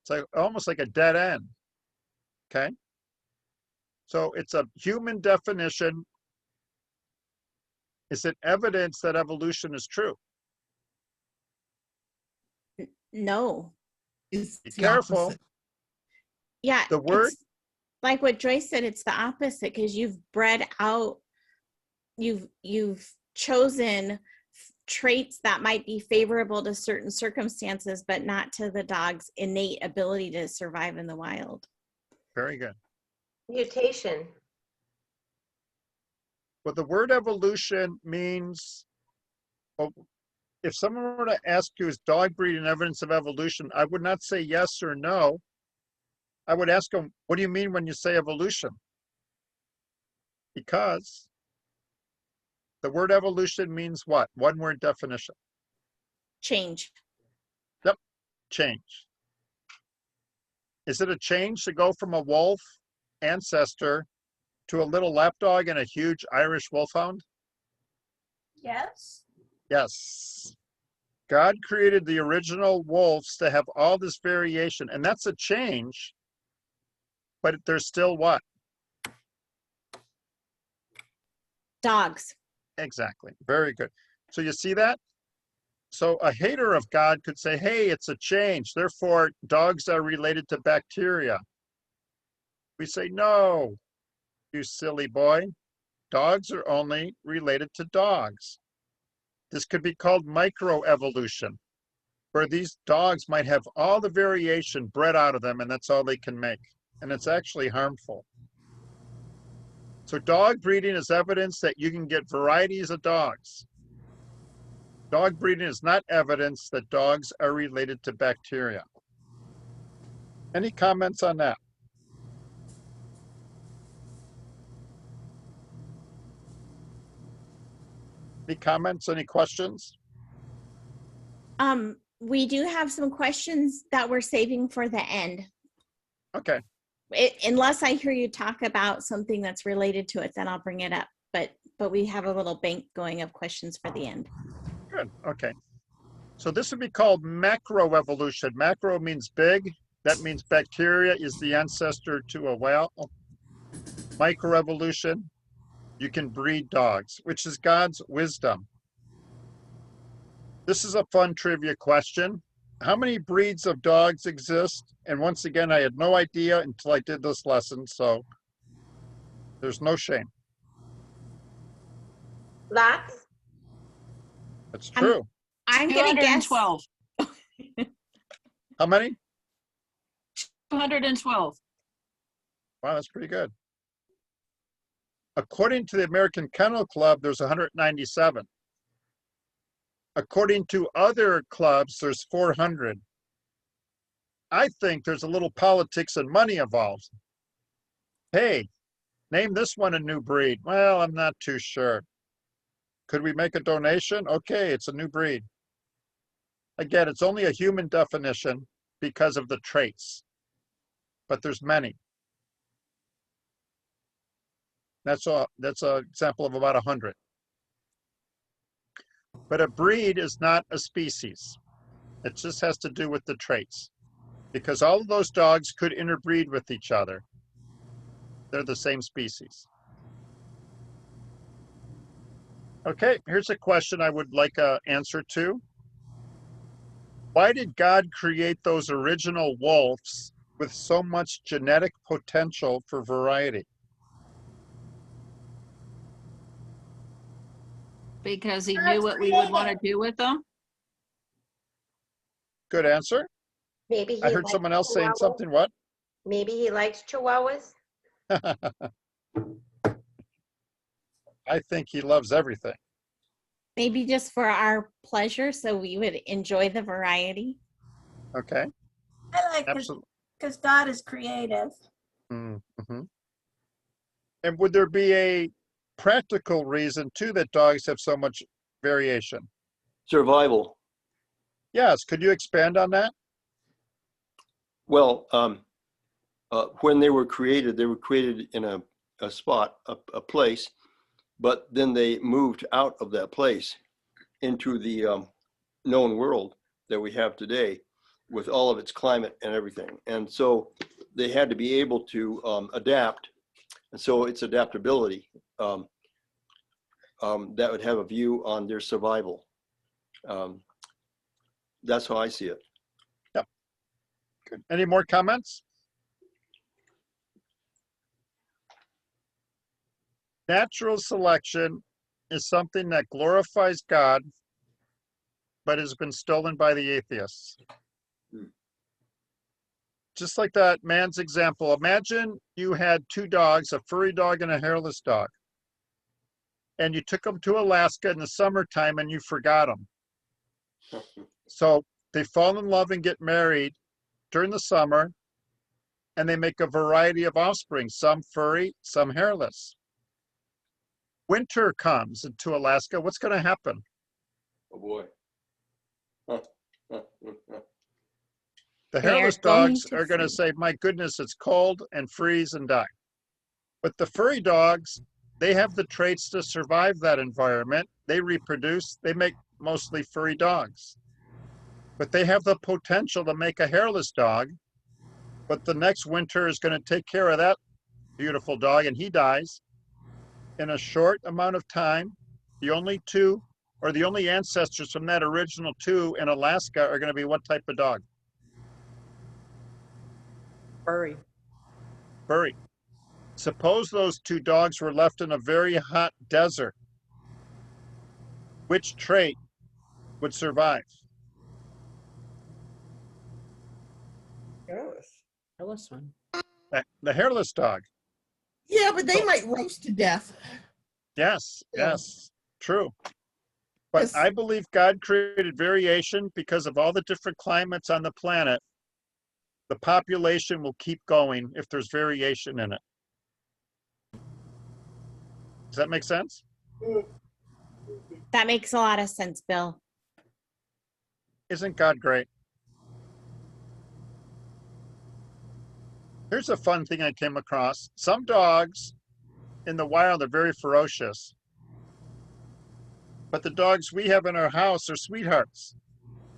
It's like almost like a dead end. Okay. So it's a human definition. Is it evidence that evolution is true? No. Be careful. Yeah. The word, like what Joyce said, it's the opposite because you've bred out, you've chosen traits that might be favorable to certain circumstances, but not to the dog's innate ability to survive in the wild. very good. Mutation. Well, the word evolution means, if someone were to ask you, is dog breeding evidence of evolution? I would not say yes or no. I would ask them, what do you mean when you say evolution? Because the word evolution means what? One word definition. Change. Yep, change. Is it a change to go from a wolf ancestor to a little lapdog and a huge Irish wolfhound? Yes. Yes. God created the original wolves to have all this variation, and that's a change, but there's still what? Dogs. Exactly. Very good. So you see that? So a hater of God could say, hey, it's a change. Therefore, dogs are related to bacteria. We say, no, you silly boy. Dogs are only related to dogs. This could be called microevolution, where these dogs might have all the variation bred out of them, and that's all they can make. And it's actually harmful. So dog breeding is evidence that you can get varieties of dogs. Dog breeding is not evidence that dogs are related to bacteria. Any comments on that? Any comments, any questions? We do have some questions that we're saving for the end. Okay, Unless I hear you talk about something that's related to it, then I'll bring it up. But we have a little bank going of questions for the end. good, okay. So this would be called macroevolution. Macro means big. That means bacteria is the ancestor to a whale. Microevolution, you can breed dogs, which is God's wisdom. This is a fun trivia question. How many breeds of dogs exist? And once again, I had no idea until I did this lesson, so there's no shame. Lots. That's true. I'm gonna guess 212. How many? 212. Wow, that's pretty good. According to the American Kennel Club, there's 197. According to other clubs, there's 400. I think there's a little politics and money involved. Hey, name this one a new breed. Well, I'm not too sure. Could we make a donation? Okay, it's a new breed. Again, it's only a human definition because of the traits, but there's many. That's an example of about 100. But a breed is not a species. It just has to do with the traits, because all of those dogs could interbreed with each other. They're the same species. Okay, here's a question I would like an answer to. Why did God create those original wolves with so much genetic potential for variety? Because he knew what we would want to do with them. Good answer. Maybe he I heard likes someone else saying chihuahuas. something. What? Maybe he likes chihuahuas. I think he loves everything. maybe just for our pleasure, so we would enjoy the variety. Okay. I like it Absolutely. because God is creative. Mm-hmm. And would there be a practical reason too that dogs have so much variation? Survival. Yes. Could you expand on that? Well, when they were created in a spot, a place, but then they moved out of that place into the known world that we have today with all of its climate and everything. And so they had to be able to adapt. And so it's adaptability that would have a view on their survival. That's how I see it. Yep. Good. Any more comments? Natural selection is something that glorifies God, but has been stolen by the atheists. Just like that man's example, imagine you had two dogs, a furry dog and a hairless dog, and you took them to Alaska in the summertime and you forgot them. So they fall in love and get married during the summer, and they make a variety of offspring, some furry, some hairless. winter comes into Alaska, what's going to happen? Oh boy. The They are hairless going dogs to are going to freeze. say, my goodness, it's cold, and freeze and die. But the furry dogs, they have the traits to survive that environment. They reproduce, they make mostly furry dogs. But they have the potential to make a hairless dog. But the next winter is going to take care of that beautiful dog, and he dies. In a short amount of time, the only two, or the only ancestors from that original two in Alaska are going to be what type of dog? Furry. Furry. Suppose those two dogs were left in a very hot desert. Which trait would survive? Hairless. Hairless one. The hairless dog. Yeah, but they So- might roast to death. Yes, Yeah. yes, true. But Yes. I believe God created variation because of all the different climates on the planet. The population will keep going if there's variation in it. Does that make sense? That makes a lot of sense, Bill. Isn't God great? Here's a fun thing I came across. Some dogs in the wild are very ferocious, but the dogs we have in our house are sweethearts.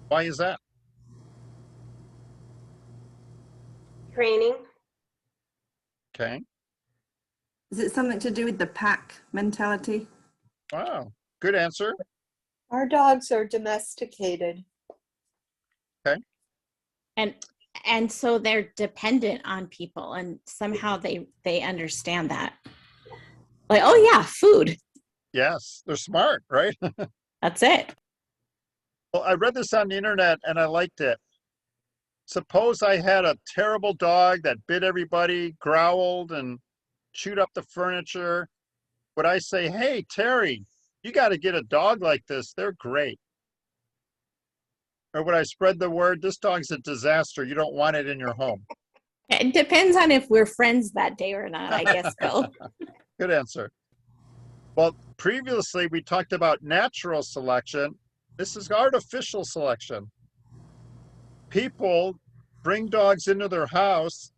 Why is that? Training. Okay. Is it something to do with the pack mentality? Wow. Good answer. Our dogs are domesticated. And so they're dependent on people, and somehow they understand that. Like, oh yeah, food. Yes, they're smart, right? That's it. Well, I read this on the internet and I liked it. Suppose I had a terrible dog that bit everybody, growled, and chewed up the furniture. Would I say, hey, Terry, you got to get a dog like this? They're great. Or would I spread the word, this dog's a disaster. You don't want it in your home? It depends on if we're friends that day or not, I guess, Bill. Good answer. Well, previously we talked about natural selection. This is artificial selection. People bring dogs into their house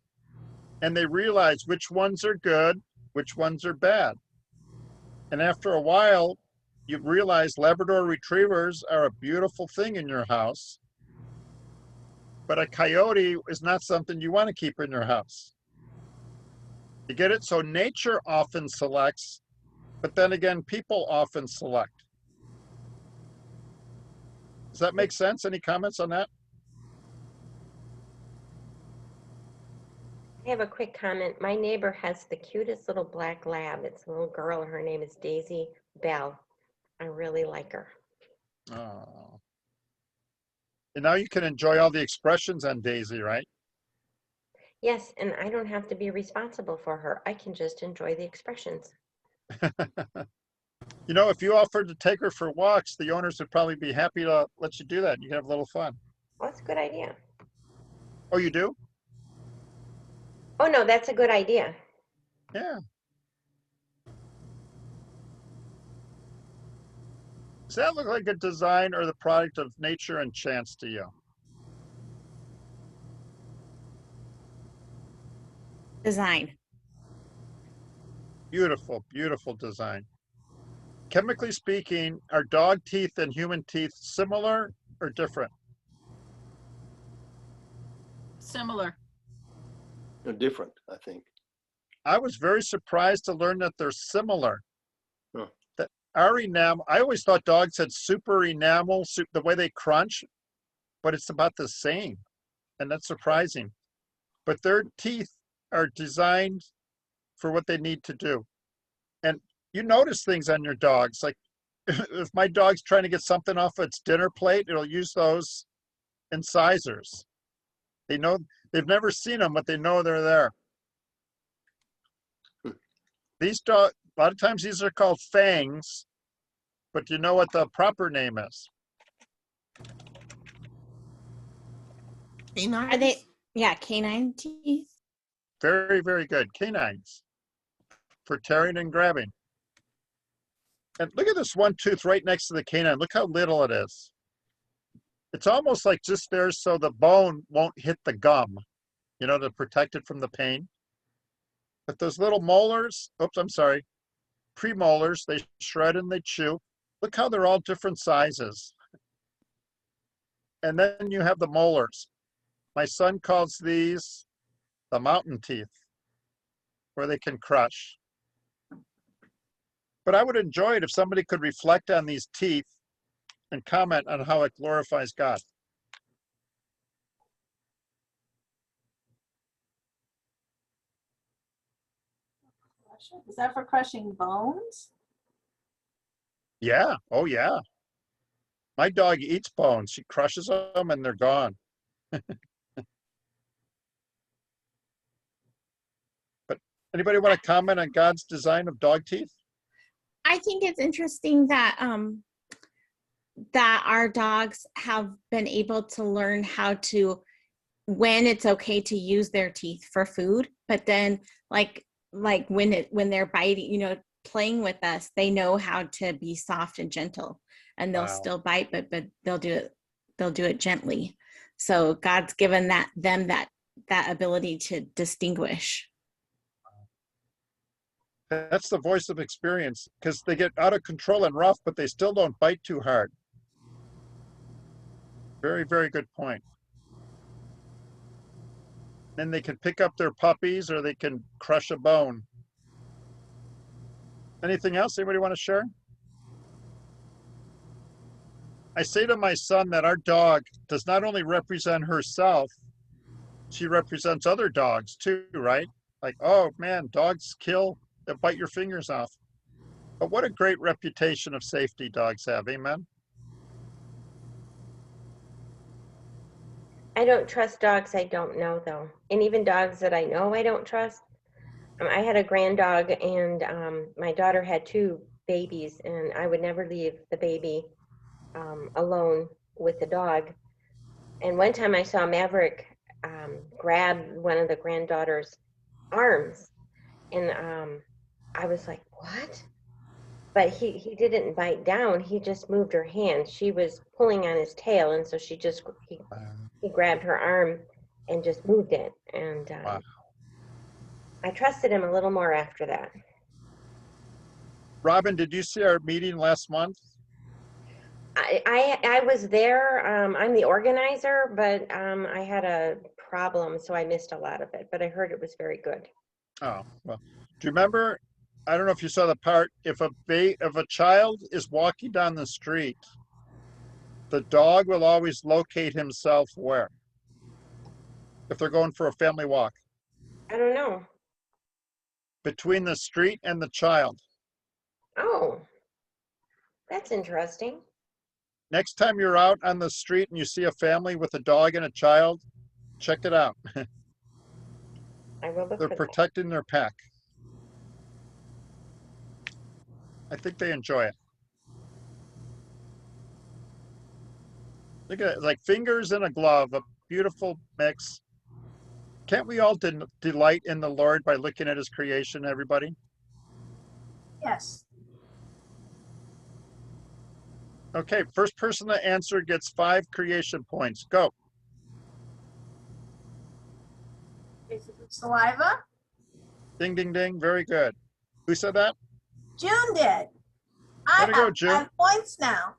and they realize which ones are good, which ones are bad. And after a while, you realize Labrador retrievers are a beautiful thing in your house, but a coyote is not something you want to keep in your house. You get it? So nature often selects, but then again, people often select. Does that make sense? Any comments on that? I have a quick comment. My neighbor has the cutest little black lab. It's a little girl. Her name is Daisy Bell. I really like her. Oh. And now you can enjoy all the expressions on Daisy, right? Yes, and I don't have to be responsible for her. I can just enjoy the expressions. You know, if you offered to take her for walks, the owners would probably be happy to let you do that. You can have a little fun. Well, that's a good idea. Oh, you do? Oh, no, that's a good idea. Yeah. Does that look like a design or the product of nature and chance to you? Design. Beautiful, beautiful design. Chemically speaking, are dog teeth and human teeth similar or different? Similar. They're different, I think. I was very surprised to learn that they're similar. Huh. That our enamel, I always thought dogs had super enamel, the way they crunch, but it's about the same. And that's surprising. But their teeth are designed for what they need to do. And you notice things on your dogs. Like if my dog's trying to get something off its dinner plate, it'll use those incisors. They know, they've never seen them, but they know they're there. These dogs, a lot of times these are called fangs, but do you know what the proper name is? Canines? Are they, yeah, canine teeth? Very, very good. Canines for tearing and grabbing. And look at this one tooth right next to the canine. Look how little it is. It's almost like just there so the bone won't hit the gum, you know, to protect it from the pain. But those little molars, oops, I'm sorry, premolars, they shred and they chew. Look how they're all different sizes. And then you have the molars. My son calls these the mountain teeth, where they can crush. But I would enjoy it if somebody could reflect on these teeth and comment on how it glorifies God. Is that for crushing bones? Yeah, oh yeah. My dog eats bones. She crushes them and they're gone. But anybody want to comment on God's design of dog teeth? I think it's interesting that that our dogs have been able to learn how to, when it's okay to use their teeth for food, but then like when they're biting, you know, playing with us, they know how to be soft and gentle, and they'll still bite, but they'll do it gently. So God's given them that ability to distinguish. That's the voice of experience, because they get out of control and rough, but they still don't bite too hard. Very, very good point. Then they can pick up their puppies or they can crush a bone. Anything else anybody want to share? I say to my son that our dog does not only represent herself, she represents other dogs too, right? Like, oh man, dogs kill, they bite your fingers off. But what a great reputation of safety dogs have, amen? I don't trust dogs I don't know, though. And even dogs that I know I don't trust. I had a grand dog, and my daughter had 2 babies, and I would never leave the baby alone with the dog. And one time I saw Maverick grab one of the granddaughter's arms, and I was like, what? But he didn't bite down. He just moved her hand. She was pulling on his tail, and so he grabbed her arm and just moved it. And Wow. I trusted him a little more after that. Robin, did you see our meeting last month? I was there. I'm the organizer, but I had a problem, so I missed a lot of it. But I heard it was very good. Oh, well, do you remember, I don't know if you saw the part, if a child is walking down the street, the dog will always locate himself where? If they're going for a family walk? I don't know. Between the street and the child. Oh, that's interesting. Next time you're out on the street and you see a family with a dog and a child, check it out. I will look They're for that. protecting their pack. I think they enjoy it. Look at it, like fingers in a glove, a beautiful mix. Can't we all delight in the Lord by looking at his creation, everybody? Yes. Okay, first person to answer gets 5 creation points. Go. Saliva? Ding, ding, ding. Very good. Who said that? June did. I Way to go, have June. 5 points now.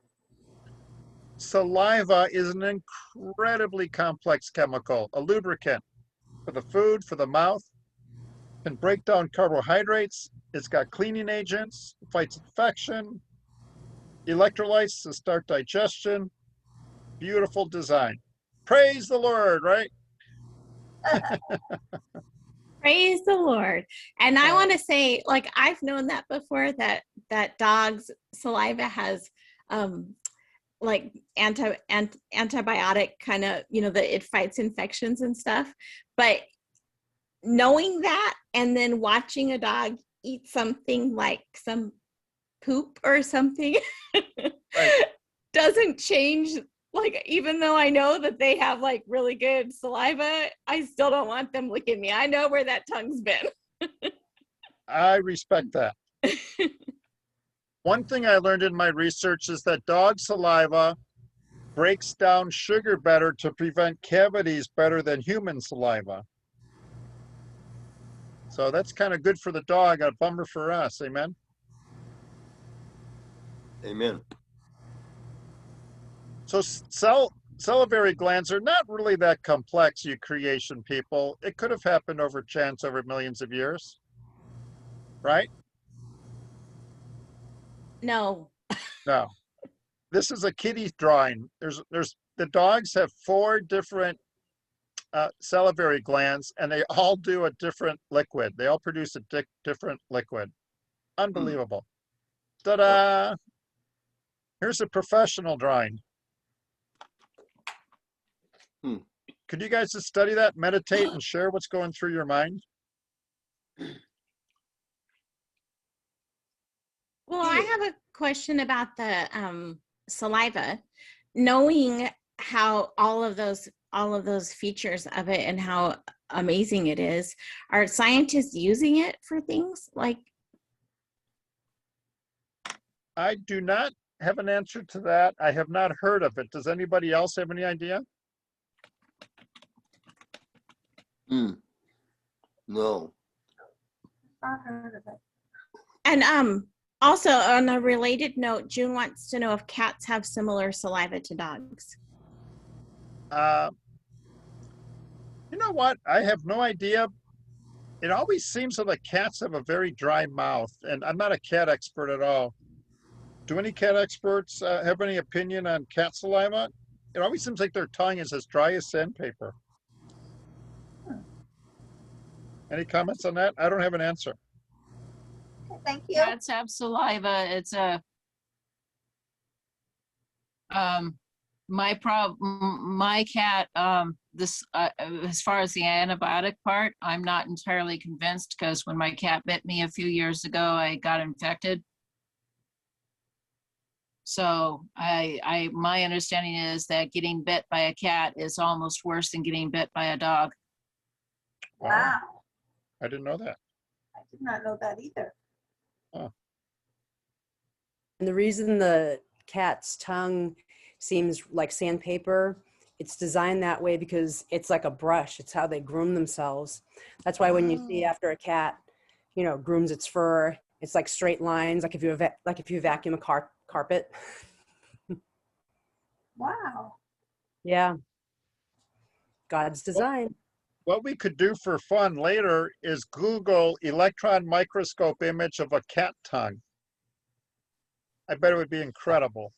Saliva is an incredibly complex chemical, a lubricant for the food, for the mouth, can break down carbohydrates. It's got cleaning agents, fights infection, electrolytes to start digestion. Beautiful design. Praise the Lord, right? Praise the Lord. And I want to say, like, I've known that before, that dogs' saliva has like antibiotic kind of, you know, that it fights infections and stuff. But knowing that and then watching a dog eat something like some poop or something Right. doesn't change. Like, even though I know that they have like really good saliva, I still don't want them licking me. I know where that tongue's been. I respect that. One thing I learned in my research is that dog saliva breaks down sugar better to prevent cavities better than human saliva. So that's kind of good for the dog, a bummer for us. Amen. Amen. So salivary glands are not really that complex, you creation people. It could have happened over chance over millions of years, right? No. No. This is a kitty drawing. There's the dogs have 4 different salivary glands, and they all do a different liquid. They all produce a different liquid. Unbelievable. Ta-da! Here's a professional drawing. Could you guys just study that, meditate, and share what's going through your mind? Well, I have a question about the saliva. Knowing how all of those features of it and how amazing it is, are scientists using it for things like? I do not have an answer to that. I have not heard of it. Does anybody else have any idea? No. Not heard of it. And also on a related note, June wants to know if cats have similar saliva to dogs. You know what? I have no idea. It always seems that the cats have a very dry mouth, and I'm not a cat expert at all. Do any cat experts have any opinion on cat saliva? It always seems like their tongue is as dry as sandpaper. Any comments on that? I don't have an answer. Thank you. Cats have saliva. It's a my cat as far as the antibiotic part, I'm not entirely convinced, because when my cat bit me a few years ago, I got infected. So my understanding is that getting bit by a cat is almost worse than getting bit by a dog. Wow. I didn't know that. I did not know that either. Oh. And the reason the cat's tongue seems like sandpaper, it's designed that way because it's like a brush. It's how they groom themselves. That's why when you see after a cat, grooms its fur, it's like straight lines, like if you vacuum a carpet. Wow. Yeah. God's design. What we could do for fun later is Google electron microscope image of a cat tongue. I bet it would be incredible.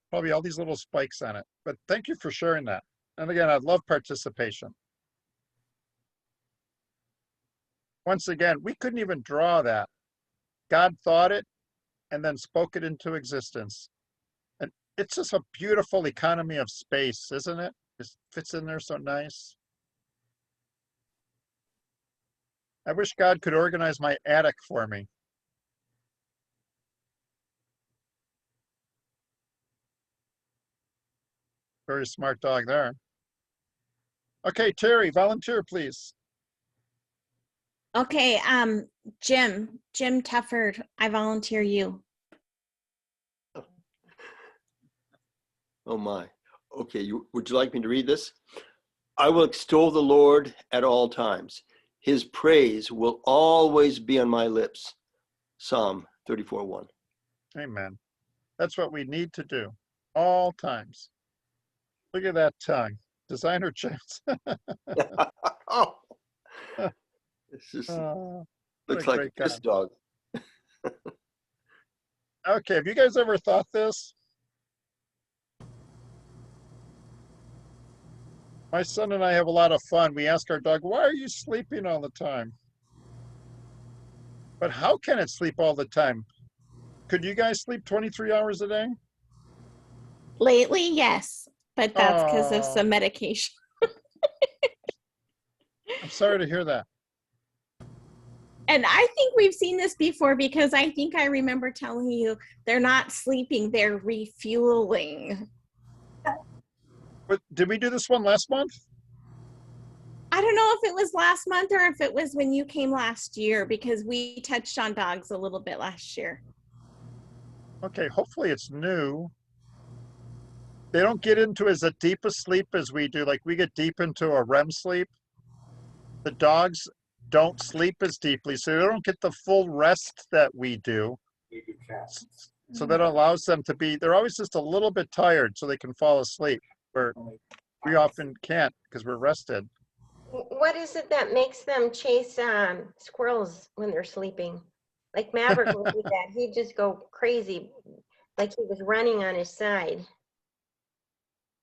Probably all these little spikes on it. But thank you for sharing that. And again, I'd love participation. Once again, we couldn't even draw that. God thought it and then spoke it into existence. And it's just a beautiful economy of space, isn't it? It fits in there so nice. I wish God could organize my attic for me. Very smart dog there. Okay, Terry, volunteer, please. Okay, Jim Tufford, I volunteer you. Oh my. Okay, would you like me to read this? I will extol the Lord at all times. His praise will always be on my lips. Psalm 34:1. Amen. That's what we need to do, all times. Look at that tongue. Designer chance. Oh. It's just looks like this dog. Okay, have you guys ever thought this? My son and I have a lot of fun. We ask our dog, why are you sleeping all the time? But how can it sleep all the time? Could you guys sleep 23 hours a day? Lately, yes, but that's because of some medication. I'm sorry to hear that. And I think we've seen this before, because I think I remember telling you they're not sleeping, they're refueling. But did we do this one last month? I don't know if it was last month or if it was when you came last year, because we touched on dogs a little bit last year. Okay, hopefully it's new. They don't get into as a deep a sleep as we do. Like we get deep into a REM sleep. The dogs don't sleep as deeply, so they don't get the full rest that we do. So that allows them to be, they're always just a little bit tired so they can fall asleep, where we often can't because we're rested. What is it that makes them chase squirrels when they're sleeping? Like Maverick will do that. He'd just go crazy, like he was running on his side.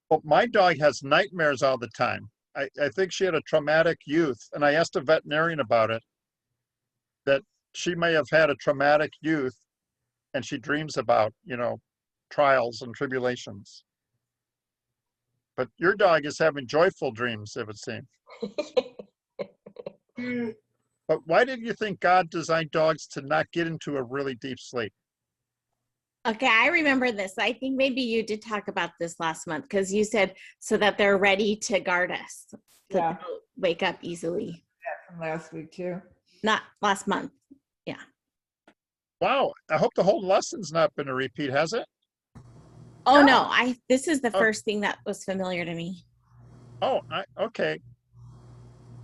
Well, my dog has nightmares all the time. I think she had a traumatic youth, and I asked a veterinarian about it, that she may have had a traumatic youth, and she dreams about, trials and tribulations. But your dog is having joyful dreams, it would seem. But why did you think God designed dogs to not get into a really deep sleep? Okay, I remember this. I think maybe you did talk about this last month, because you said so that they're ready to guard us, so they don't wake up easily. That from last week too. Not last month. Yeah. Wow, I hope the whole lesson's not been a repeat, has it? Oh no, this is the first thing that was familiar to me. Oh, okay.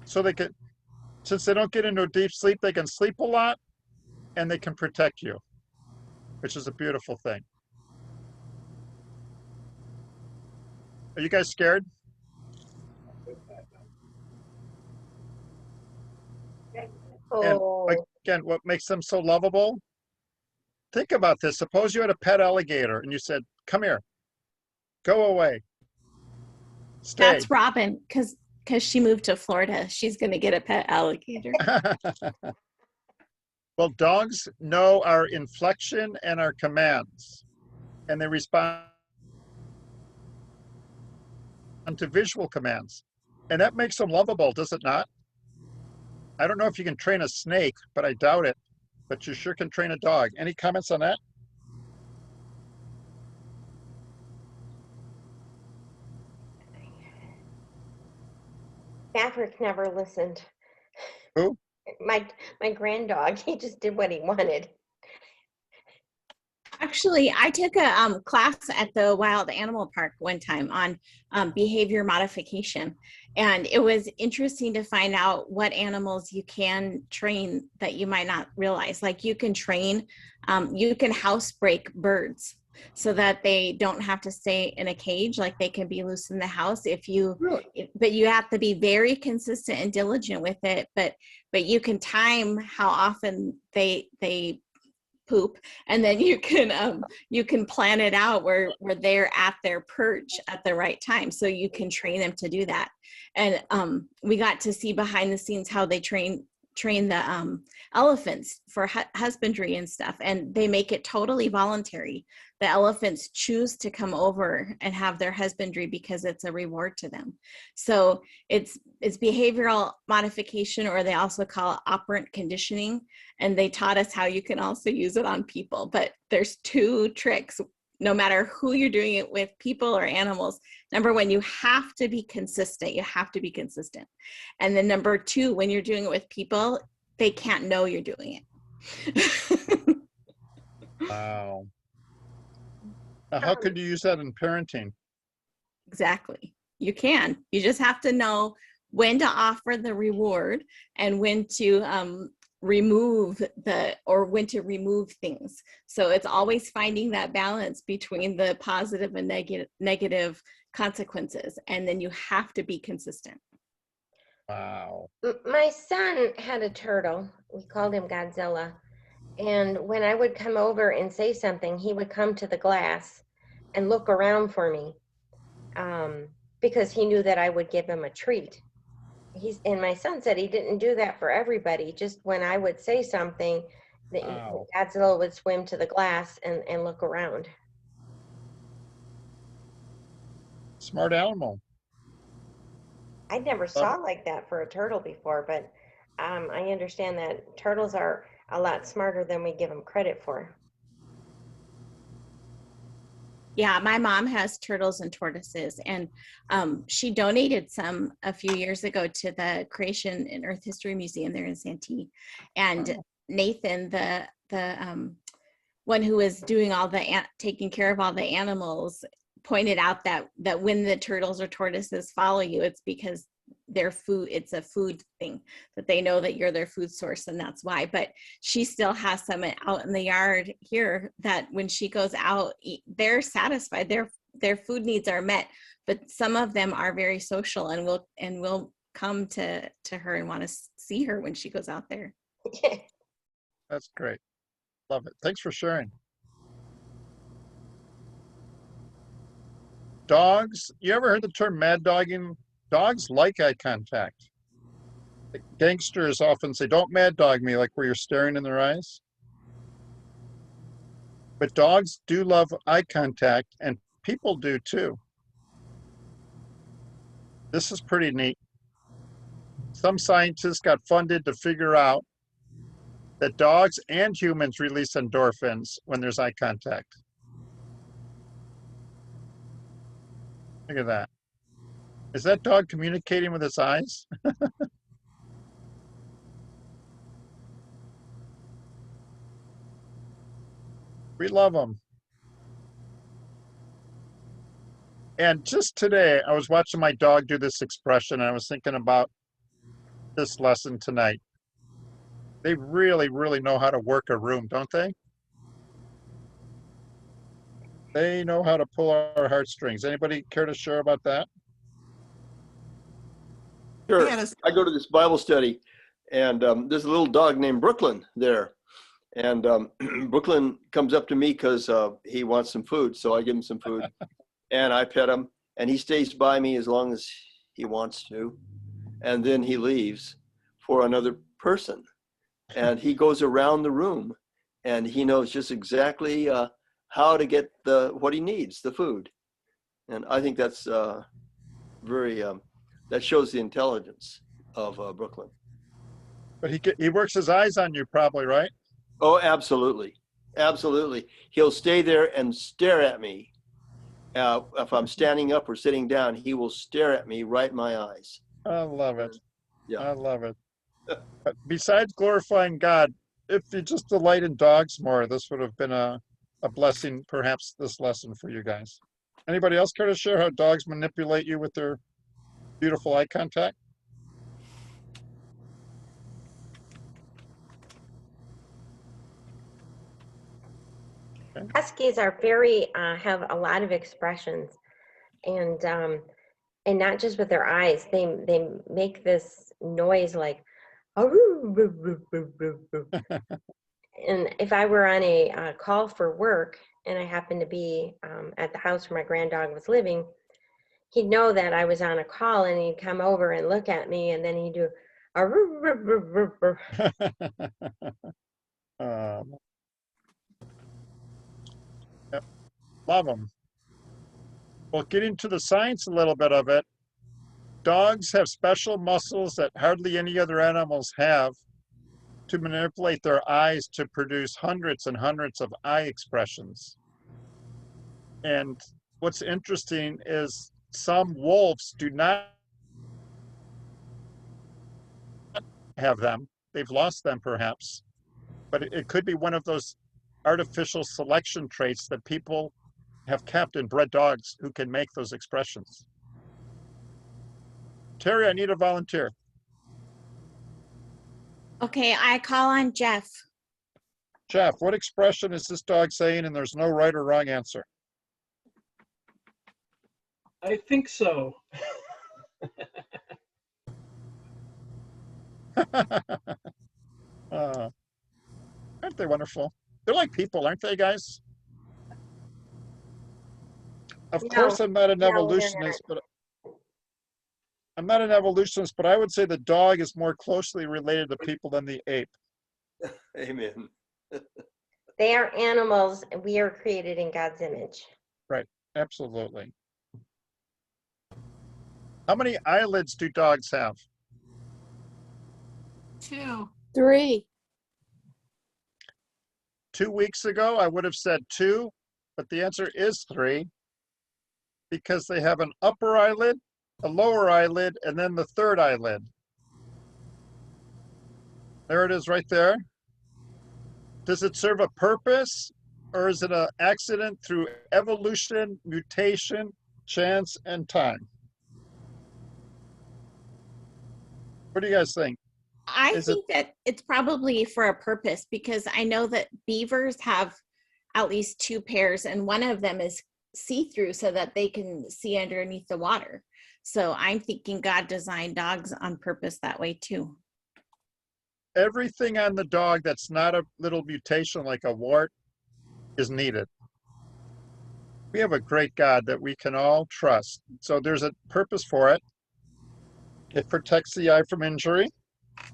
So they can, since they don't get into a deep sleep, they can sleep a lot and they can protect you, which is a beautiful thing. Are you guys scared? Oh. And again, what makes them so lovable? Think about this. Suppose you had a pet alligator and you said, come here, go away, stay. That's Robin, because she moved to Florida. She's going to get a pet alligator. Well, dogs know our inflection and our commands, and they respond to visual commands. And that makes them lovable, does it not? I don't know if you can train a snake, but I doubt it. But you sure can train a dog. Any comments on that? Maverick never listened. Who? My grand dog. He just did what he wanted. Actually, I took a class at the Wild Animal Park one time on behavior modification. And it was interesting to find out what animals you can train that you might not realize. Like you can train, you can housebreak birds so that they don't have to stay in a cage, like they can be loose in the house but you have to be very consistent and diligent with it. But you can time how often they poop, and then you can plan it out where they're at their perch at the right time, so you can train them to do that. And we got to see behind the scenes how they train the elephants for husbandry and stuff, and they make it totally voluntary. The elephants choose to come over and have their husbandry because it's a reward to them. So it's behavioral modification, or they also call it operant conditioning, and they taught us how you can also use it on people. But there's two tricks, no matter who you're doing it with, people or animals. Number one, you have to be consistent. You have to be consistent. And then number two, when you're doing it with people, they can't know you're doing it. Wow. Now, how could you use that in parenting? Exactly. You can. You just have to know when to offer the reward and when to remove things. So it's always finding that balance between the positive and negative consequences, and then you have to be consistent. Wow. My son had a turtle. We called him Godzilla. And when I would come over and say something, he would come to the glass and look around for me, because he knew that I would give him a treat. And my son said he didn't do that for everybody. Just when I would say something, Wow. Godzilla would swim to the glass and look around. Smart animal. I never saw like that for a turtle before, but I understand that turtles are a lot smarter than we give them credit for. Yeah, my mom has turtles and tortoises, and she donated some a few years ago to the Creation and Earth History Museum there in Santee. And Oh. Nathan, the one who was doing all the taking care of all the animals, pointed out that when the turtles or tortoises follow you, it's because their food, it's a food thing, that they know that you're their food source, and that's why. But she still has some out in the yard here that when she goes out, they're satisfied, their food needs are met. But some of them are very social and will come to her and want to see her when she goes out there. That's great. Love it. Thanks for sharing. Dogs, you ever heard the term mad dogging? Dogs like eye contact. Gangsters often say, don't mad dog me, like where you're staring in their eyes. But dogs do love eye contact, and people do too. This is pretty neat. Some scientists got funded to figure out that dogs and humans release endorphins when there's eye contact. Look at that. Is that dog communicating with its eyes? We love them. And just today, I was watching my dog do this expression, and I was thinking about this lesson tonight. They really, really know how to work a room, don't they? They know how to pull our heartstrings. Anybody care to share about that? Sure. I go to this Bible study, and there's a little dog named Brooklyn there. And Brooklyn comes up to me because he wants some food. So I give him some food, and I pet him, and he stays by me as long as he wants to. And then he leaves for another person. And he goes around the room, and he knows just exactly how to get what he needs, the food. And I think that's very, that shows the intelligence of Brooklyn. But he works his eyes on you probably, right? Oh, absolutely. Absolutely. He'll stay there and stare at me. If I'm standing up or sitting down, he will stare at me right in my eyes. I love it. Yeah. I love it. But besides glorifying God, if you just delight in dogs more, this would have been a blessing, perhaps, this lesson for you guys. Anybody else care to share how dogs manipulate you with their beautiful eye contact? Huskies are very have a lot of expressions, and not just with their eyes. They make this noise like, and if I were on a call for work and I happened to be at the house where my granddog was living, he'd know that I was on a call, and he'd come over and look at me, and then he'd do Yep. Love them. Well, getting to the science a little bit of it, dogs have special muscles that hardly any other animals have to manipulate their eyes to produce hundreds and hundreds of eye expressions. And what's interesting is some wolves do not have them. They've lost them perhaps, but it could be one of those artificial selection traits that people have kept in bred dogs who can make those expressions. Terry, I need a volunteer. Okay, I call on Jeff. Jeff, what expression is this dog saying? And there's no right or wrong answer. I think so. Aren't they wonderful? They're like people, aren't they, guys? Of course, I'm not an evolutionist, but I would say the dog is more closely related to people than the ape. Amen. They are animals, and we are created in God's image. Right, absolutely. How many eyelids do dogs have? 2. 3. 2 weeks ago, I would have said 2. but the answer is 3 because they have an upper eyelid, a lower eyelid, and then the third eyelid. There it is right there. Does it serve a purpose, or is it an accident through evolution, mutation, chance, and time? What do you guys think? I think that it's probably for a purpose, because I know that beavers have at least 2 pairs, and one of them is see-through so that they can see underneath the water. So I'm thinking God designed dogs on purpose that way too. Everything on the dog that's not a little mutation like a wart is needed. We have a great God that we can all trust. So there's a purpose for it. It protects the eye from injury,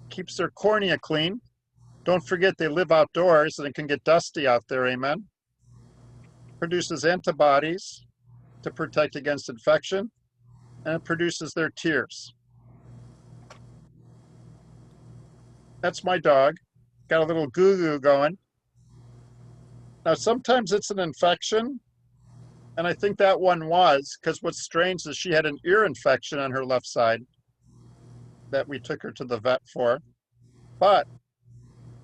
keeps their cornea clean. Don't forget they live outdoors and it can get dusty out there, amen. Produces antibodies to protect against infection, and it produces their tears. That's my dog. Got a little goo-goo going. Now, sometimes it's an infection, and I think that one was, because what's strange is she had an ear infection on her left side that we took her to the vet for, but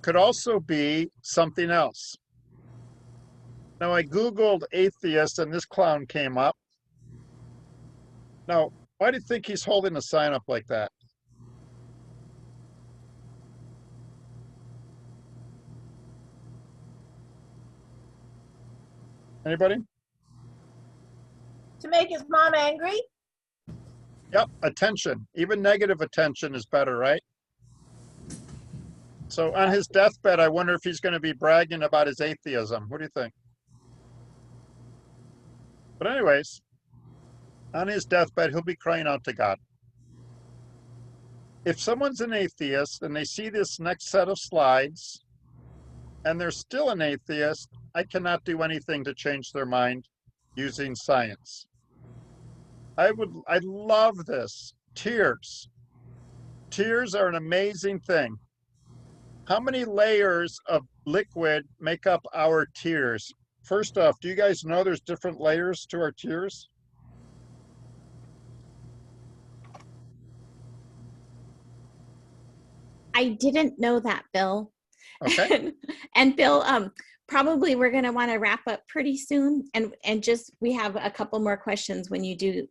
could also be something else. Now, I Googled atheist, and this clown came up. Now, why do you think he's holding a sign up like that? Anybody? To make his mom angry? Yep, attention. Even negative attention is better, right? So on his deathbed, I wonder if he's going to be bragging about his atheism. What do you think? But anyways, on his deathbed, he'll be crying out to God. If someone's an atheist and they see this next set of slides and they're still an atheist, I cannot do anything to change their mind using science. I love this. Tears. Tears are an amazing thing. How many layers of liquid make up our tears? First off, do you guys know there's different layers to our tears? I didn't know that, Bill. Okay. And Bill, probably we're going to want to wrap up pretty soon, and just we have a couple more questions when you do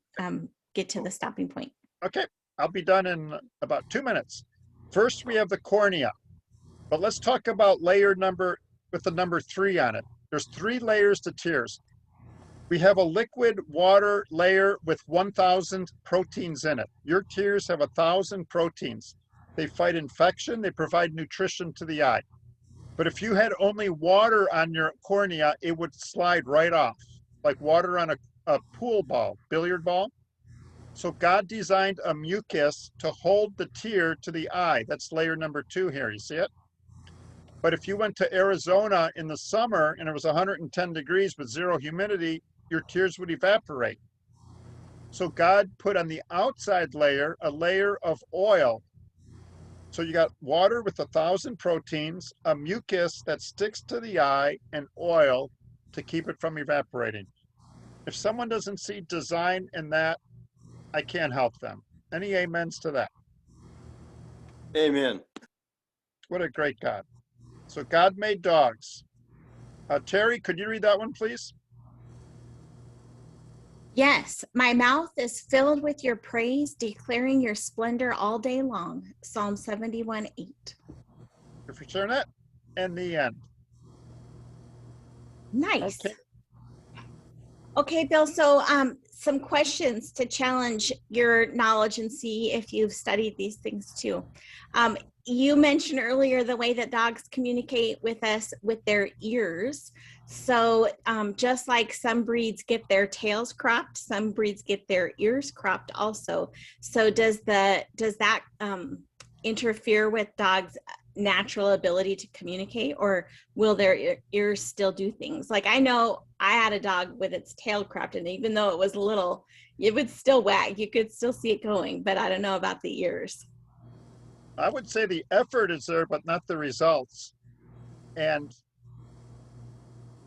get to the stopping point. Okay, I'll be done in about 2 minutes. First, we have the cornea, but let's talk about layer number with the number 3 on it. There's 3 layers to tears. We have a liquid water layer with 1,000 proteins in it. Your tears have 1,000 proteins. They fight infection, they provide nutrition to the eye. But if you had only water on your cornea, it would slide right off, like water on a pool ball, billiard ball. So God designed a mucus to hold the tear to the eye. That's layer number 2 here, you see it? But if you went to Arizona in the summer and it was 110 degrees with 0 humidity, your tears would evaporate. So God put on the outside layer a layer of oil. So you got water with 1,000 proteins, a mucus that sticks to the eye, and oil to keep it from evaporating. If someone doesn't see design in that, I can't help them. Any amens to that? Amen. What a great God. So God made dogs. Terry, could you read that one, please? Yes, my mouth is filled with your praise, declaring your splendor all day long. Psalm 71:8. If you turn it, and the end. Nice. Okay. Okay, Bill, so some questions to challenge your knowledge and see if you've studied these things too. You mentioned earlier the way that dogs communicate with us with their ears. So just like some breeds get their tails cropped, some breeds get their ears cropped also. So does that interfere with dogs' natural ability to communicate, or will their ears still do things? Like I know I had a dog with its tail cropped, and even though it was little, it would still wag. You could still see it going, but I don't know about the ears. I would say the effort is there, but not the results. And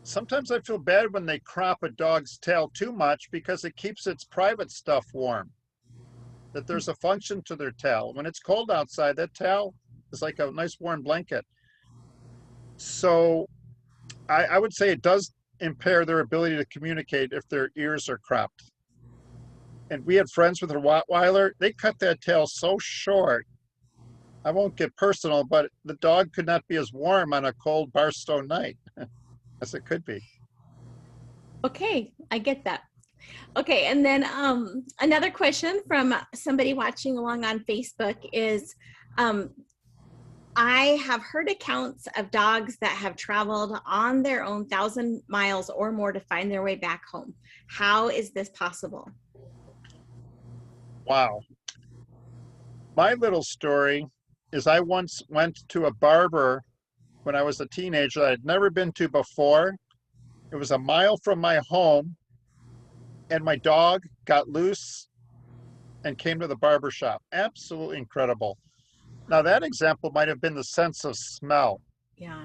sometimes I feel bad when they crop a dog's tail too much because it keeps its private stuff warm. That there's a function to their tail. When it's cold outside, that tail is like a nice warm blanket. So I would say it does impair their ability to communicate if their ears are cropped. And we had friends with a Rottweiler. They cut that tail so short. I won't get personal, but the dog could not be as warm on a cold Barstow night as it could be. Okay, I get that. Okay, and then another question from somebody watching along on Facebook is, I have heard accounts of dogs that have traveled on their own 1,000 miles or more to find their way back home. How is this possible? Wow. My little story is I once went to a barber when I was a teenager that I'd never been to before. It was a mile from my home, and my dog got loose and came to the barber shop. Absolutely incredible. Now that example might have been the sense of smell. Yeah.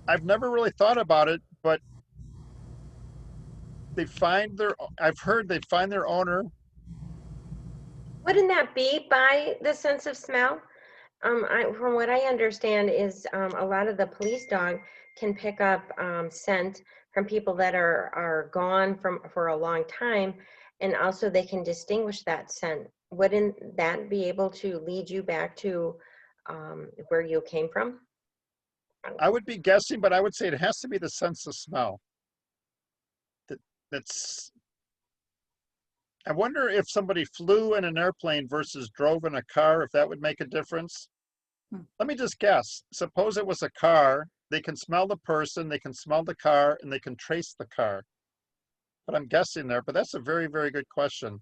I've never really thought about it, but I've heard they find their owner. Wouldn't that be by the sense of smell? From what I understand is a lot of the police dog can pick up scent from people that are gone for a long time, and also they can distinguish that scent. Wouldn't that be able to lead you back to where you came from? I would be guessing, but I would say it has to be the sense of smell. I wonder if somebody flew in an airplane versus drove in a car, if that would make a difference. Let me just guess. Suppose it was a car. They can smell the person, they can smell the car, and they can trace the car. But I'm guessing there, but that's a very, very good question.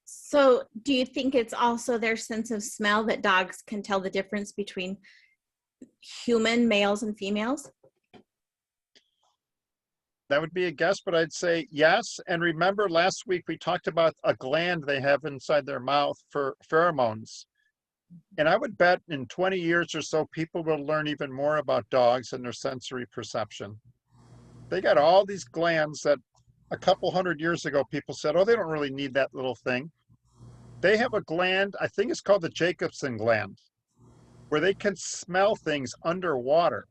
So do you think it's also their sense of smell that dogs can tell the difference between human males and females? That would be a guess, but I'd say yes. And remember last week we talked about a gland they have inside their mouth for pheromones. And I would bet in 20 years or so, people will learn even more about dogs and their sensory perception. They got all these glands that a couple hundred years ago, people said, oh, they don't really need that little thing. They have a gland, I think it's called the Jacobson gland, where they can smell things underwater.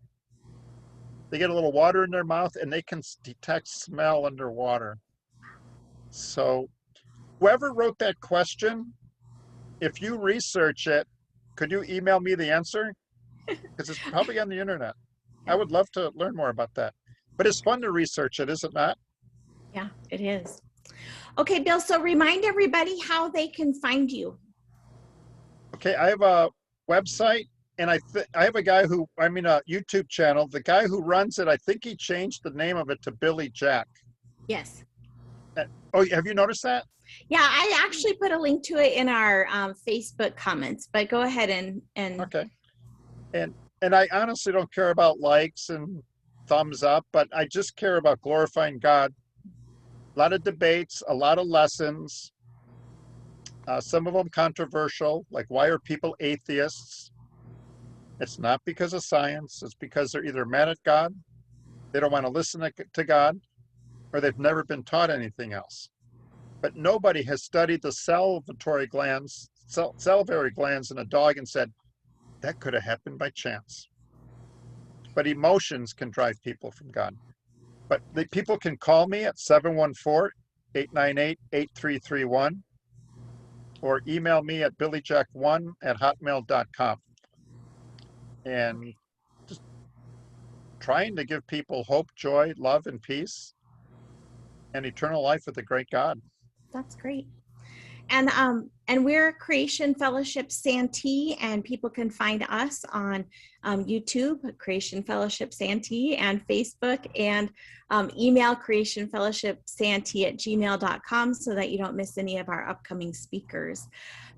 They get a little water in their mouth and they can detect smell underwater. So whoever wrote that question, if you research it, could you email me the answer? Because it's probably on the internet. I would love to learn more about that. But it's fun to research it, is it not? Yeah, it is. Okay, Bill, so remind everybody how they can find you. Okay, I have a website, and I have a guy who, a YouTube channel. The guy who runs it, I think he changed the name of it to Billy Jack. Yes. Oh, have you noticed that? Yeah, I actually put a link to it in our Facebook comments, but go ahead and Okay. And I honestly don't care about likes and thumbs up, but I just care about glorifying God. A lot of debates, a lot of lessons, some of them controversial, like why are people atheists? It's not because of science. It's because they're either mad at God, they don't want to listen to God, or they've never been taught anything else. But nobody has studied the salivary glands in a dog and said, that could have happened by chance. But emotions can drive people from God. But the people can call me at 714-898-8331 or email me at billyjack1@hotmail.com. And just trying to give people hope, joy, love, and peace and eternal life with the great God. That's great. And we're Creation Fellowship Santee, and people can find us on YouTube, Creation Fellowship Santee, and Facebook, and email creationfellowshipsantee@gmail.com so that you don't miss any of our upcoming speakers.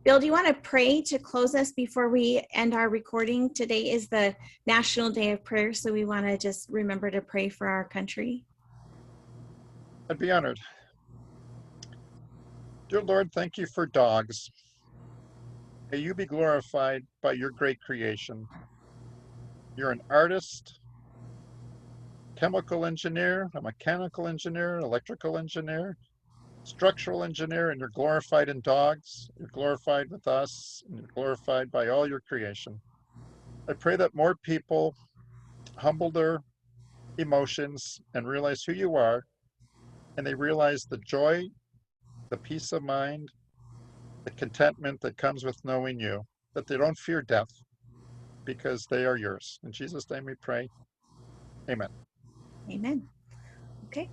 Bill, do you want to pray to close us before we end our recording? Today is the National Day of Prayer, so we want to just remember to pray for our country. I'd be honored. Dear Lord, thank you for dogs. May you be glorified by your great creation. You're an artist, chemical engineer, a mechanical engineer, electrical engineer, structural engineer, and you're glorified in dogs. You're glorified with us, and you're glorified by all your creation. I pray that more people humble their emotions and realize who you are, and they realize the joy, the peace of mind, the contentment that comes with knowing you, that they don't fear death because they are yours. In Jesus' name we pray. Amen. Amen. Okay.